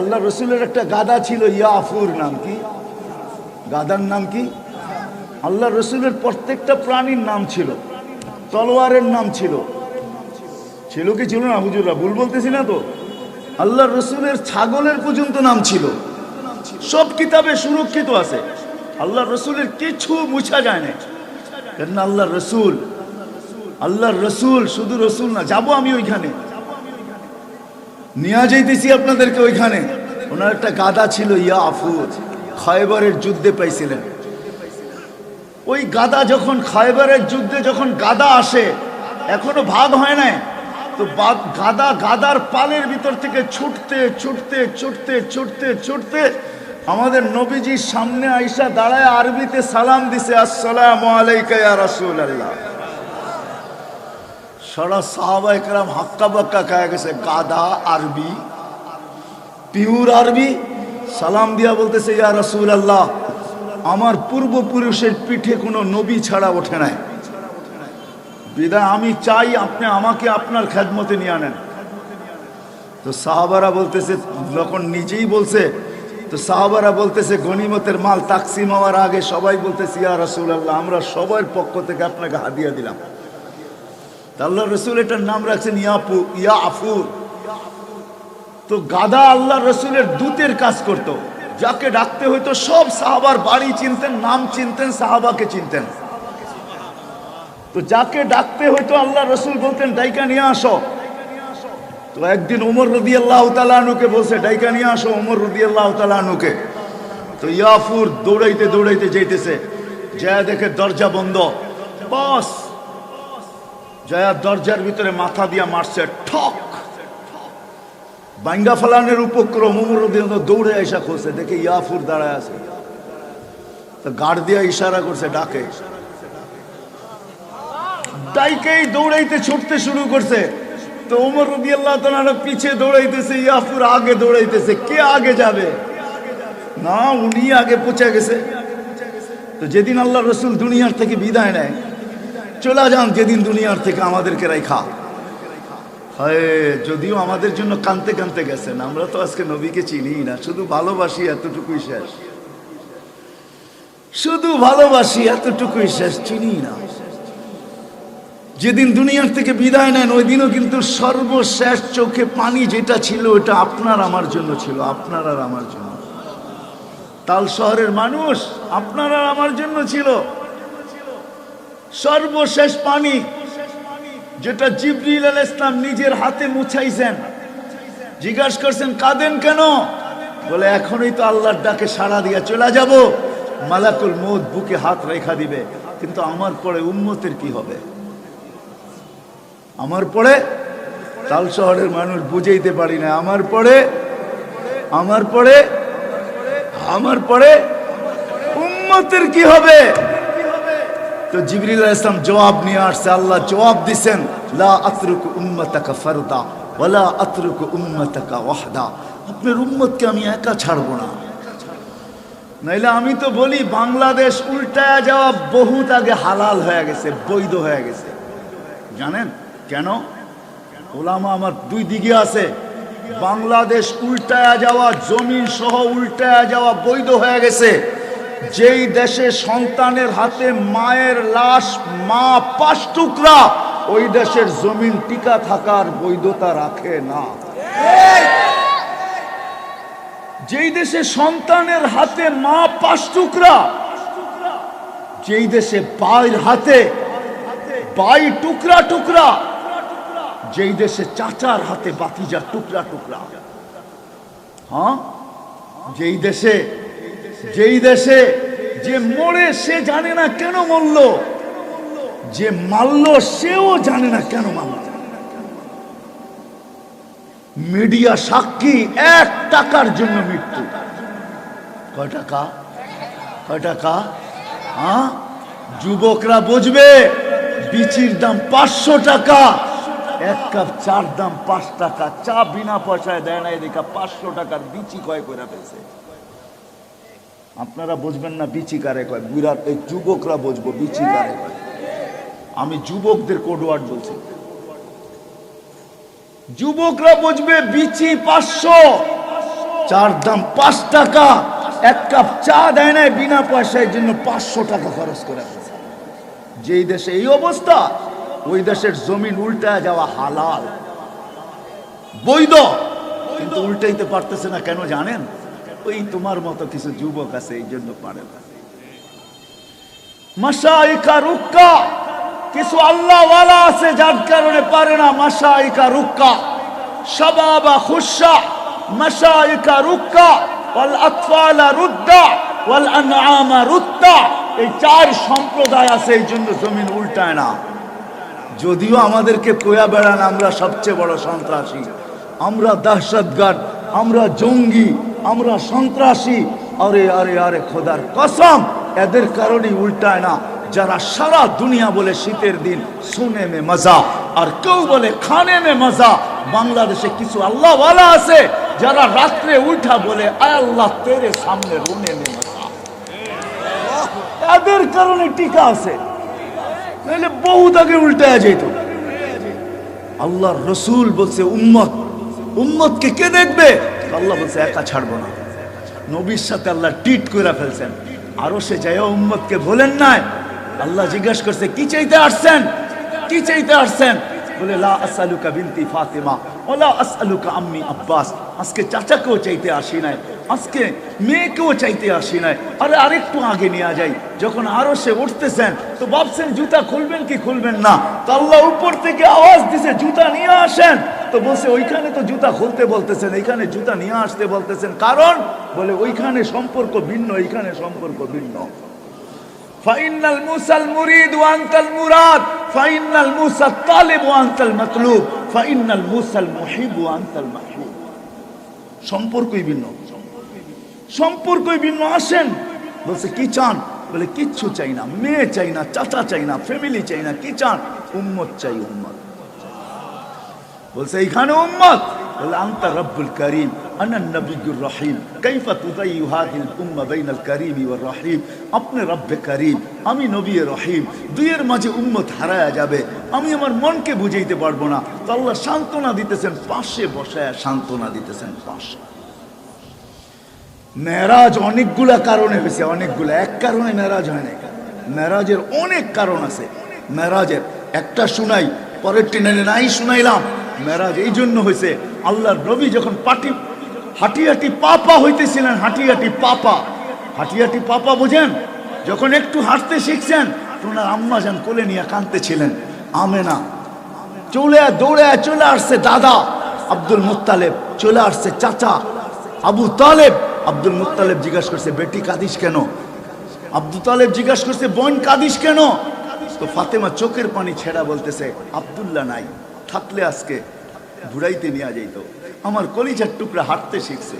আল্লাহ রসুলের একটা গাদা ছিল, ইয়াফুর নাম। কি গাদার নাম? কি আল্লাহ রসুলের প্রত্যেকটা প্রাণীর নাম ছিল, তলোয়ারের নাম ছিল। ছিল কি ছিল না হুজুররা? ভুল বলতেছি না তো? আল্লাহ রসুলের ছাগলের পর্যন্ত নাম ছিল, সব কিতাবে সুরক্ষিত আছে। আল্লাহ রসুলের কিছু মুছা যায় না, কেন আল্লাহ রসুল, আল্লাহর রসুল শুধু রসুল না। যাবো আমি ওইখানে, নিয়ে যাইতেছি আপনাদেরকে ওইখানে। ওনার একটা গাদা ছিল ইয়াফুর, খয়বরের যুদ্ধে পাইছিলেন। ওই গাদা যখন খয়বরের যুদ্ধে যখন গাদা আসে, এখনো ভাগ হয় নাই তো, গাদা গাদার পালের ভিতর থেকে ছুটতে ছুটতে ছুটতে ছুটতে ছুটতে আমাদের নবীজির সামনে আইসা দাঁড়ায় আরবিতে সালাম দিছে, আসসালামু আলাইকা ইয়া রাসূলুল্লাহ। সারা সাহাবায়ে কেরাম হাক্কা বাক্কা খায় গেছে। গাদা আরবি, পিওর আরবি, সালাম দিয়া বলতেছে, ইয়া রাসূলুল্লাহ, আমার পূর্বপুরুষের পিঠে কোনো নবী ছাড়া ওঠে নাই, বিদায় আমি চাই আপনি আমাকে আপনার খেদমতে নিয়ে আনেন। তো সাহাবারা বলতেছে, যখন নিজেই বলছে, তো সাহাবারা বলতেছে, গনিমতের মাল তাকসিম হওয়ার আগে সবাই বলতেছে, ইয়া রাসূলুল্লাহ, আমরা সবার পক্ষ থেকে আপনাকে হাদিয়া দিলাম। আল্লাহ রসুল এটার নাম রাখছেন ইয়াফুর। তো গাদা আল্লাহ রসুলের দূতের কাজ করত, যাকে ডাকতে হইতো সব সাহাবার বাড়ি চিনতেন, নাম চিনতেন, সাহাবাকে চিনতেন। তো যাকে ডাকতে হইতো আল্লাহ রসুল বলতেন, ডাইকা নিয়ে আসো। তো একদিন ওমর রাদিয়াল্লাহু তাআলা আনহুকে বলছে, ডাইকা নিয়ে আসো ওমর রাদিয়াল্লাহু তাআলা আনহুকে। তো ইয়াফুর দৌড়াইতে দৌড়াইতে যাইতেছে, যা দেখে দরজা বন্ধ। বস জয়া দরজার ভিতরে মাথা দিয়া মারছে, ঠক বাঙ্গা ফালানের উপক্রম। ওমর রাদিয়াল্লাহু দৌড়ে আইসা খুলছে, দেখে ইয়াফুর দাঁড়ায় আছে। তো গার্ড দিয়া ইশারা করছে, ডাকে। ডাইকেই দৌড়াইতে ছুটতে শুরু করছে। তো ওমর রাদিয়াল্লাহু তাআলা পিছে দৌড়াইতেছে, ইয়াফুর আগে দৌড়াইতেছে। কে আগে যাবে? না, উনি আগে পৌঁছে গেছে। তো যেদিন আল্লাহ রসুল দুনিয়ার থেকে বিদায় নেয়, চলে যান যেদিন দুনিয়ার থেকে আমাদেরকে রাইখা, হয় যদিও আমাদের জন্য কানতে কানতে গেছেন, আমরা তো আজকে নবীকে চিনি না, শুধু ভালোবাসি এতটুকুই শেষ, শুধু ভালোবাসি এতটুকুই শেষ, চিনি না। যেদিন দুনিয়ার থেকে বিদায় নেন ওই দিনও কিন্তু সর্বশেষ চোখে পানি যেটা ছিল ওটা আপনার আমার জন্য ছিল, আপনার আর আমার জন্য। তাল শহরের মানুষ আপনার আর আমার জন্য ছিল সর্বশেষ পানি, যেটা জিবরিল আলাইহিস সালাম নিজের হাতে মুছাইছেন। জিজ্ঞাসা করছেন কাঁদেন কেন? বলে এখনই তো আল্লাহর ডাকে সাড়া দিয়া চলে যাব, মালাকুল মউত বুকে হাত রেখা দিবে, কিন্তু আমার পরে উম্মতের কি হবে? আমার পরে তাল শহরের মানুষ বুঝাইতে পারি না, আমার পরে উম্মতের কি হবে? তো জিবরিল আলাইহিস সালাম জবাব নিয়ে আসছে, আল্লাহ জবাব দিবেন, লা আতরুকু উম্মাতাকা ফারদা ওয়ালা আতরুকু উম্মাতাকা ওয়াহদা। আপনার উম্মতকে আমি একা ছাড়বো না। নাইলে আমি তো বলি বাংলাদেশ উল্টায়া যাওয়া বহুত আগে হালাল হয়ে গেছে, বৈধ হয়ে গেছে। জানেন কেন? ওলামা আমার দুই দিকে আছে। বাংলাদেশ উল্টায়া যাওয়া, জমিন সহ উল্টায়া যাওয়া বৈধ হয়ে গেছে। যেই দেশে সন্তানের হাতে মায়ের লাশ মা 5 টুকরা, ওই দেশের জমিন টিকা থাকার বৈধতা রাখে না। যেই দেশে সন্তানের হাতে মা 5 টুকরা, যেই দেশে ভাইয়ের হাতে ভাই টুকরা টুকরা, যেই দেশে চাচার হাতে বাতিজা টুকরা টুকরা, হ্যাঁ, যেই দেশে যে মরে সে জানে না কেন মরল, যে মারল সেও জানে না কেন মারল। মিডিয়া সাক্ষী 1 টাকার জন্য মৃত্যু। কয় টাকা? হ্যাঁ, যুবকরা বুঝবে বিচির দাম 500 টাকা, 1 কাপ চার দাম 5 টাকা। চা বিনা পয়সায় দেয় না, এদিকে 500 টাকার বিচি কয় করে ফেলছে। আপনারা বুঝবেন না বিচি কারে কয়, বিরাট এই যুবকরা বুঝবো বিচি কারে কয়। আমি যুবকদের কোড ওয়ার্ড বলছি, যুবকরা বুঝবে বিচি 500, চার দাম 5 টাকা, 1 কাপ চা দেয় না বিনা পয়সায়, জন্য 500 টাকা খরচ করে ফেলছে। যেই দেশে এই অবস্থা, ওই দেশের জমিন উল্টায় যাওয়া হালাল, বৈধ, কিন্তু উল্টাইতে পারতেছে না কেন জানেন? ওই তোমার মতো কিছু যুবক আছে, এই জন্য পারে না। মাশাইকা রুক্কা, কিছু আল্লাহ ওয়ালা আছে যার কারণে পারে না। মাশাইকা রুক্কা, শাবাবা খুশা, মাশাইকা রুক্কা, ওয়াল আতফালা রুদ্দা, ওয়াল আনআমা রুদ্দা। এই 4 সম্প্রদায় আছে, এই জন্য জমিন উল্টায় না। যদিও আমাদেরকে কোয়া বেড়ান আমরা সবচেয়ে বড় সন্ত্রাসী, আমরা দহশতগার্দ, আমরা জঙ্গি, আমরা সন্ত্রাসী। আরে আরে আরে খোদার কসম, এদের কারণেই উল্টায় না। যারা সারা দুনিয়া বলে শীতের দিন সোনে মে মজা, আর কেউ বলে খানে মে মজা। বাংলাদেশে কিছু আল্লাহ ওয়ালা আছে যারা রাত্রে উঠা বলে আয় আল্লাহ তেরে সামনে রোনে মে মজা। এদের কারণে টিকা আছে, নাহলে বহুত আগে উল্টায় যেত। আল্লাহর রসুল বলছে উম্মতকে কে দেখবে? আল্লাহ বলছে একা ছাড়বো না। নবীর সাথে আল্লাহ টিট করে ফেলছেন। আরো সে যাই উম্মতকে বলেন নাই। আল্লাহ জিজ্ঞাসা করছে কি চাইতে আসছেন? বলে লা আসআলুকা বিনতি ফাতিমা ওয়ালা আসআলুকা আম্মি আব্বাস। আজকে চাচাকেও চাইতে আসি নাই, আজকে মেয়েকেও চাইতে আসি নাই। আরে আরেকটু আগে নিয়ে যাই। যখন আরো সে উঠতেছেন তো ভাবছেন জুতা খুলবেন কি খুলবেন না, তো আল্লাহ উপর থেকে আওয়াজ দিছে জুতা নিয়ে আসেন। তো বলছে ওইখানে তো জুতা খুলতে বলতেছেন, এইখানে জুতা নিয়ে আসতে বলতেছেন, কারণ বলে ওইখানে সম্পর্ক ভিন্ন, এইখানে সম্পর্ক ভিন্ন। ফাইনাল মুসাল মুরিদ ওয়া আনতাল মুরাদ, ফাইনাল মুসাত তালিব ওয়া আনতাল মাতলুব, ফাইনাল মুসাল মুহিব ওয়া আনতাল মাহবুব। সম্পর্কই ভিন্ন। আসেন। বলছে কি চান? বলে কিচ্ছু চাই না, মেয়ে চাই না, চাচা চাই না, ফ্যামিলি চাই না। কি চান? উম্মত চাই, উম্মত। বলছে এইখানে উম্মত। বলে আনতা রব্বুল করিম, আনা নবিয়ুর রহিম কাইফা তুদাইয়ু হাযিল উম্মাহ বাইনাল কারীম ওয়ার রহিম। আপনি রব্বে করিম, আমি নবী রহিম, দুইয়ের মাঝে উম্মত হারায়া যাবে, আমি আমার মনকে বুঝাইতে পারবো না। তো আল্লাহ সান্ত্বনা দিতেছেন, পাশে বসায়া সান্ত্বনা দিতেছেন পাশে। মেরাজ অনেকগুলা কারণে হয়েছে, অনেকগুলা, এক কারণে মেরাজ হয় না। মেরাজের অনেক কারণ আছে। মেরাজের একটা শুনাই, পরের টিনে নাই শুনাইলাম। মেরাজ এই জন্য হয়েছে, আল্লাহর নবী যখন হাঁটি হাঁটি পাপা হইতেছিলেন, হাঁটি হাঁটি পাপা বোঝেন, যখন একটু হাঁটতে শিখছেন, ওনার আম্মা যান কোলে নিয়ে কাঁদতেছিলেন। আমেনা দৌড়ে চলে আসছে দাদা আব্দুল মুত্তালেব, চলে আসছে চাচা আবু তালেব। আব্দুল মুত্তালেব জিজ্ঞাসা করছে, বেটি কাঁদিস কেন? আব্দু তালেব জিজ্ঞাসা করছে, বোন কাঁদিস কেন? তো ফাতেমা চোখের পানি ছেড়া বলতেছে, আব্দুল্লাহ নাই, থাকলে আজকে ঘুরাইতে নিয়ে যাইতো। আমার কলিজার টুকরা হাঁটতে শিখছে,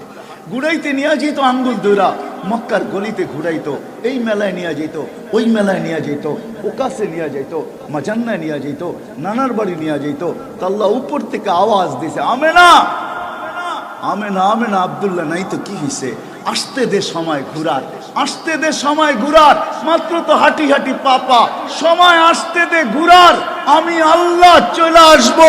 ঘুরাইতে নিয়ে যেত, আঙ্গুল দৌড়া মক্কার গলিতে ঘুরাইতো, এই মেলায় নিয়ে যেত, ওই মেলায় নিয়ে যেত, ওকাসে নিয়ে যেত, মাজান্নায় নিয়ে যেত, নানার বাড়ি নিয়ে যেত। তো আল্লাহ উপর থেকে আওয়াজ দিছে, আমেনা আমেনা আমেনা, আব্দুল্লাহ নাই তো কি হইছে? আসতে দে সময় ঘুরার, আসতে দে সময় ঘুরার, মাত্র তো হাঁটি হাঁটি পাপা, সময় আসতে দে ঘুরার, আমি আল্লাহ চলে আসব,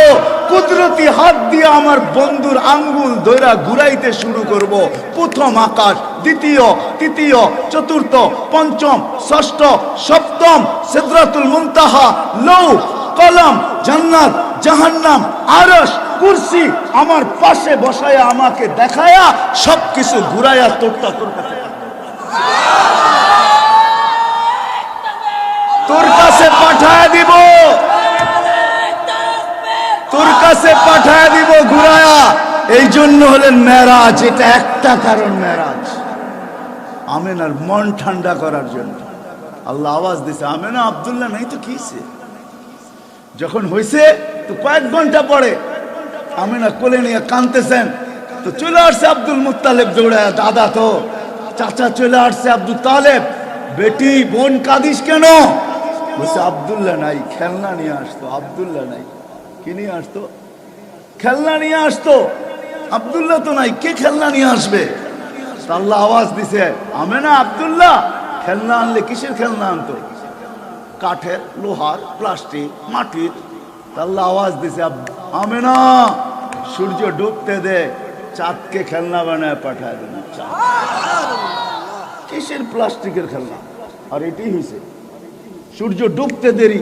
কুদরতি হাত দিয়ে আমার বন্ধুর আঙ্গুল ধইরা ঘুরাইতে শুরু করব। প্রথম আকাশ, দ্বিতীয়, তৃতীয়, চতুর্থ, পঞ্চম, ষষ্ঠ, সপ্তম, সিদরাতুল মুনতাহা, লৌহ কলম, জান্নাত, জাহান্নাম, আরশ, কুরসি আমার পাশে বসায়া আমাকে দেখায়া সবকিছু ঘুরাইয়া তোরটা তোর কাছে, তোর কাছে পাঠায় দিব, তোর কাছে পাঠায় দিব ঘুরায়া। এই জন্য হলেন মেরাজ, এটা একটা কারণ মেরাজ, আমেনার মন ঠান্ডা করার জন্য। আল্লাহ আওয়াজ দিছে, আমেনা আব্দুল্লাহ নাই তো কিছে? যখন হয়েছে তো কয়েক ঘন্টা পরে আমেনা কোলে নিয়ে কাঁদতেছেন, তো চলে আসছে আব্দুল মুত্তালেব দৌড়ায়, দাদা তো চাচা চলে আসছে আব্দুল তালেব, বেটি বোন কাঁদিস কেন? বলছে আব্দুল্লাহ নাই, খেলনা নিয়ে আসতো। আব্দুল্লাহ নাই, কি নিয়ে আসতো? খেলনা নিয়ে আসতো। আব্দুল্লাহ তো নাই, কে খেলনা নিয়ে আসবে? আল্লাহ আওয়াজ দিছে, আমেনা আব্দুল্লাহ খেলনা আনলে কিসের খেলনা আনতো? কাঠের, লোহার, প্লাস্টিক, মাটির। আল্লাহ আওয়াজ দিছে, আমেনা সূর্য ডুবতে দে, চাঁদকে খেলনা বানায় পাঠায় দেন। কিসের প্লাস্টিকের খেলনা? আর এটাই হয়েছে, সূর্য ডুবতে দেরি,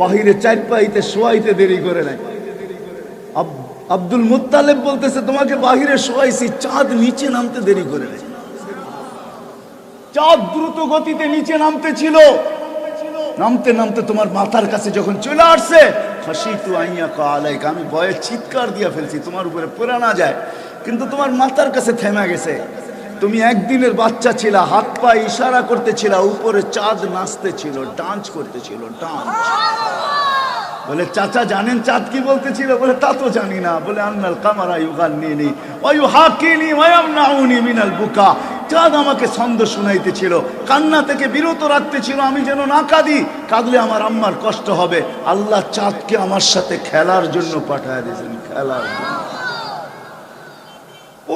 বাহিরে চার পাইতে শোয়াইতে দেরি করে নাই। আব্দুল মুত্তালেব বলতেছে, তোমাকে বাহিরে শোয়াইছি, চাঁদ নিচে নামতে দেরি করে নাই। চাঁদ দ্রুত গতিতে নিচে নামতে ছিল, নামতে নামতে তোমার মাথার কাছে যখন চলে আসছে, খাশিতু আইয়াকা আলাইকা, আমি ভয়ে চিৎকার দিয়া ফেলছি তোমার উপরে পড়ে না যায়, কিন্তু তোমার মাথার কাছে থেমে গেছে। তুমি একদিনের বাচ্চা ছিল, হাত পা ইশারা করতেছিল, উপরে চাঁদ নাচতেছিল, ডান্স করতেছিল, ডান্স। বলে চাচা জানেন চাঁদ কি বলতেছিল? বলে তা তো জানি না। বলে আন্নাল কামারা ইউগান্নিনি ওয়া ইউহাকিনি ওয়া ইয়ামনাউনি মিনাল বুকা, চাঁদ আমাকে ছন্দ শুনাইতেছিল, কান্না থেকে বিরত রাখতেছিল, আমি যেন না কাঁদি, কাঁদলে আমার আম্মার কষ্ট হবে। আল্লাহ চাঁদকে আমার সাথে খেলার জন্য পাঠায় দিয়েছেন, খেলার জন্য।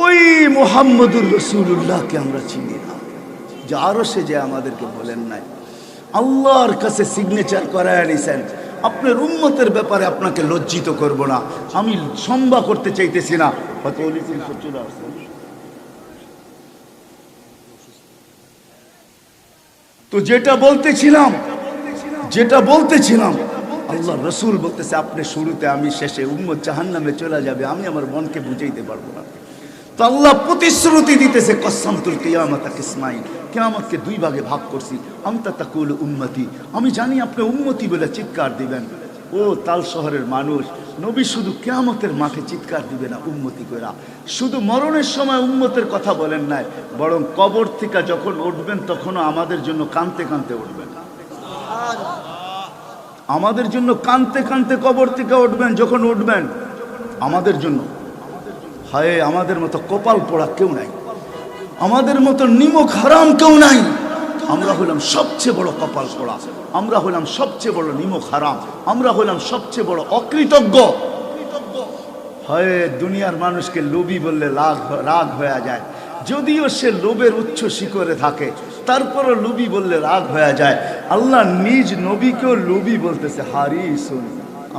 ওই মুহাম্মদুর রাসূলুল্লাহকে আমরা চিনি না, যে আরো সে যে আমাদেরকে বলেন নাই, আল্লাহর কাছে সিগনেচার করায় নিছেন। আপনার উম্মতের ব্যাপারে আপনাকে লজ্জিত করব না, আমি সম্ভা করতে চাইতেছি না। হয়তো চলে আসছে। তো যেটা বলতেছিলাম আল্লাহ রসুল বলতেছে, আপনি শুরুতে আমি শেষে, উম্মত জাহান্নামে চলে যাবে, আমি আমার মনকে বুঝাইতে পারবো না। তো আল্লাহ প্রতিশ্রুতি দিতেছে, কসসামতুল কিয়ামাতা কিসমাইন, কিয়ামতকে দুই ভাগে ভাগ করছি। আনতা তাকুলু উম্মতি, আমি জানি আপনি উম্মতি বলে চিৎকার দিবেন। ও তাল শহরের মানুষ, নবী শুধু কিয়ামতের মাঠে চিৎকার দিবে না উম্মতি কইরা, শুধু মরণের সময় উম্মতের কথা বলেন নাই, বরং কবর থেকে যখন উঠবেন তখনও আমাদের জন্য কাঁদতে কাঁদতে উঠবেন। আমাদের জন্য কাঁদতে কাঁদতে কবর থেকে উঠবেন, যখন উঠবেন আমাদের জন্য। হায়, আমাদের মতো কপাল পোড়া কেউ নাই, আমাদের মতো নিমক হারাম কেউ নাই। আমরা হলাম সবচেয়ে বড় কপাল পোড়া, আমরা হলাম সবচেয়ে বড় নিমক হারাম, আমরা হলাম সবচেয়ে বড় অকৃতজ্ঞ। হয় দুনিয়ার মানুষকে লোভী বললে রাগ হয়ে যায়, যদিও সে লোভের উচ্চ শিখরে থাকে, তারপরও লোভী বললে রাগ হয়ে যায়। আল্লাহ নিজ নবীকেও লোভী বলতেছে, হারিসুন,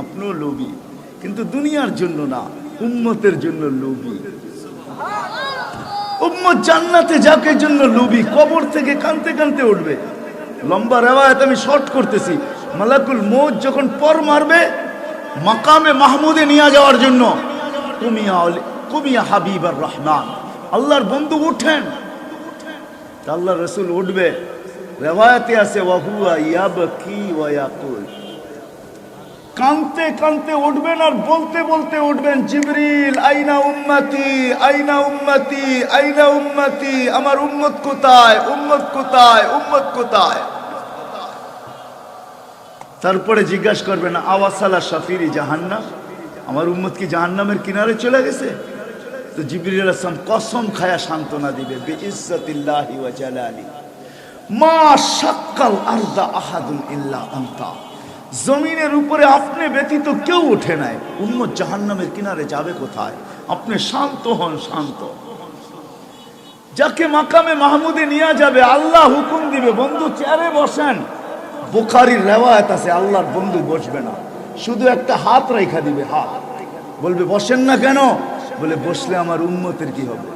আপনিও লোভী, কিন্তু দুনিয়ার জন্য না, উম্মতের জন্য লোভী। উম্মত জান্নাতে যাকে জন্য লোভী, কবর থেকে কাঁদতে কাঁদতে উঠবে। লম্বা রেওয়ায়াত আমি শর্ট করতেছি। মালাকুল মউত যখন পর মারবে মাকামে মাহমুদে নিয়ে যাওয়ার জন্য, কুমিয়া হাবিবার রহমান, আল্লাহর বন্ধু উঠেন। আল্লাহ রসুল উঠবে, রেওয়ায়াতে আছে ওয়াহুয়া ইয়াবকি ওয়া ইয়াকুল, কাঁদতে কাঁদতে উঠবেন আর বলতে বলতে উঠবেন, জিবরিল আইনা উম্মতি, আইনা উম্মতি, আইনা উম্মতি, আমার উম্মত কোথায়, উম্মত কোথায়, উম্মত কোথায়। তারপরে জিজ্ঞাসা করবেন, আওয়াসালা শাফিরি জাহান্নাম, আমার উম্মত কি জাহান্নামের কিনারে চলে গেছে? তো জিবরিল আলাইহিস সালাম কসম খায়া সান্ত্বনা দিবে, বিইজ্জাতিল্লাহি ওয়া জালালি, মা শাক্কাল আরদা আহাদুন ইল্লা আনতা, জমিনের উপরে আপনি ব্যতীত কেউ ওঠে নাই, উম্মত জাহান্নামের কিনারে যাবে কোথায়? আপনি শান্ত হন, শান্ত। যাকে মাকামে মাহমুদে নিয়ে যাবে আল্লাহ হুকুম দিবে, বন্ধু চেয়ারে বসেন। বুখারীর রিওয়ায়াত আছে, আল্লাহর বন্ধু বসবে না, শুধু একটা হাত রাখা দিবে, হাত, বলবে বসেন না কেন? বলে বসলে আমার উম্মতের কি হবে,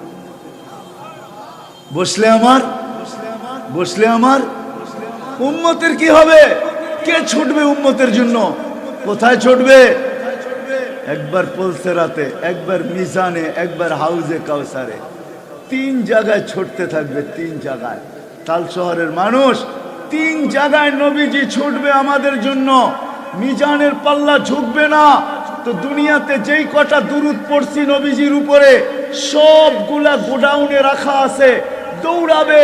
বসলে আমার উম্মতের কি হবে? কে ছুটবে উম্মতের জন্য? কোথায় ছুটবে? একবার পলসেরাতে, একবার মিজানে, একবার হাউজে কাউসারে, 3 জায়গায় ছুটতে থাকবে, 3 জায়গায়। তাল শহরের মানুষ 3 জায়গায় নবীজি ছুটবে আমাদের জন্য। মিজানের পাল্লা ঝুঁকবে না, তো দুনিয়াতে যেই কটা দুরূদ পড়ছি নবীজির উপরে সবগুলা গোডাউনে রাখা আছে, দৌড়াবে,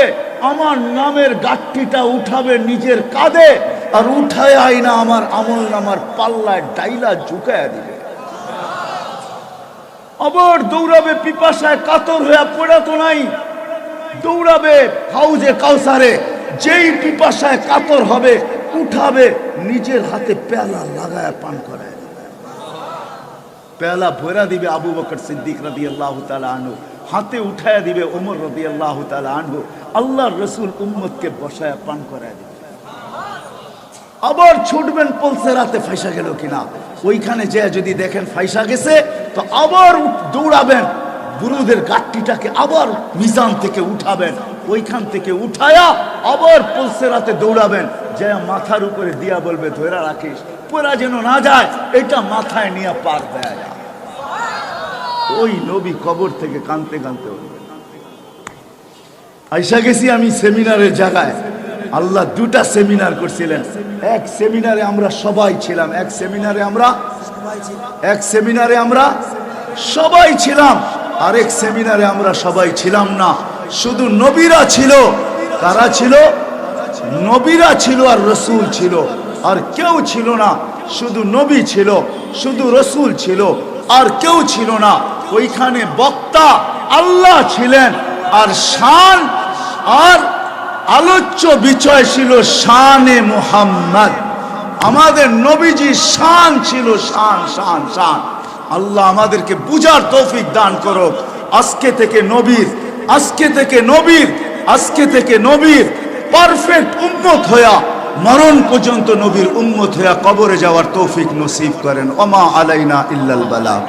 আমার নামের গাঠটিটা উঠাবে নিজের কাঁধে, আর উঠায় আইনা আমার আমল নামার পাল্লায় ডাইলা ঝুঁকায়া দিবে। আবার দৌড়াবে পিপাসায় কাতর হয়ে, পড়া তো নাই, দৌড়াবে হাউজে কাউসারে, যেই পিপাসায় কাতর হবে উঠাবে, নিজের হাতে পেয়ালা লাগায় পান করায়, পেয়ালা ভরা দিবে আবু বকর সিদ্দিক রাদিয়াল্লাহু তাআলা আনহু, হাতে উঠায়া দিবে ওমর রাদিয়াল্লাহু তাআলা আনহু, আল্লাহর রাসূল উম্মতকে বসায়া পান করায় দিবে। আবার ছুটবেন পলসেরাতে, ফাইসা গেল কিনা, ওইখানে যে যদি দেখেন ফাইসা গেছে, তো আবার দৌড়াবেন, বুরুদের গাঠটিটাকে আবার মিজান থেকে উঠাবেন, ওইখান থেকে উঠায়া আবার পলসেরাতে দৌড়াবেন, যে মাথার উপরে দিয়া বলবে ধৈরা রাখিস, পড়া যেন না যায়, এটা মাথায় নিয়ে পার দেয়া যায়। ওই নবী কবর থেকে কাঁদতে কাঁদতে উঠবে। আইসা গেছি আমি সেমিনারের জায়গায়, আল্লাহ 2টা সেমিনার করছিলেন। এক সেমিনারে আমরা সবাই ছিলাম, এক সেমিনারে আমরা সবাই ছিলাম, আরেক সেমিনারে আমরা সবাই ছিলাম না, শুধু নবীরা ছিল। কারা ছিল? নবীরা ছিল আর রসুল ছিল, আর কেউ ছিল না। শুধু নবী ছিল, শুধু রসুল ছিল, আর কেউ ছিল না। ওইখানে বক্তা আল্লাহ ছিলেন, আর শান আর আলোচ্য বিষয় ছিল শানে মুহাম্মদ। আমাদের নবীজি শান ছিল, শান শান শান। আল্লাহ আমাদেরকে বুঝার তৌফিক দান করো। আজকে থেকে নবীর পারফেক্ট উম্মত হইয়া মরণ পর্যন্ত নবীর উম্মত হইয়া কবরে যাওয়ার তৌফিক নসিব করেন। ওমা আলাইনা ইল্লাল বালাগ।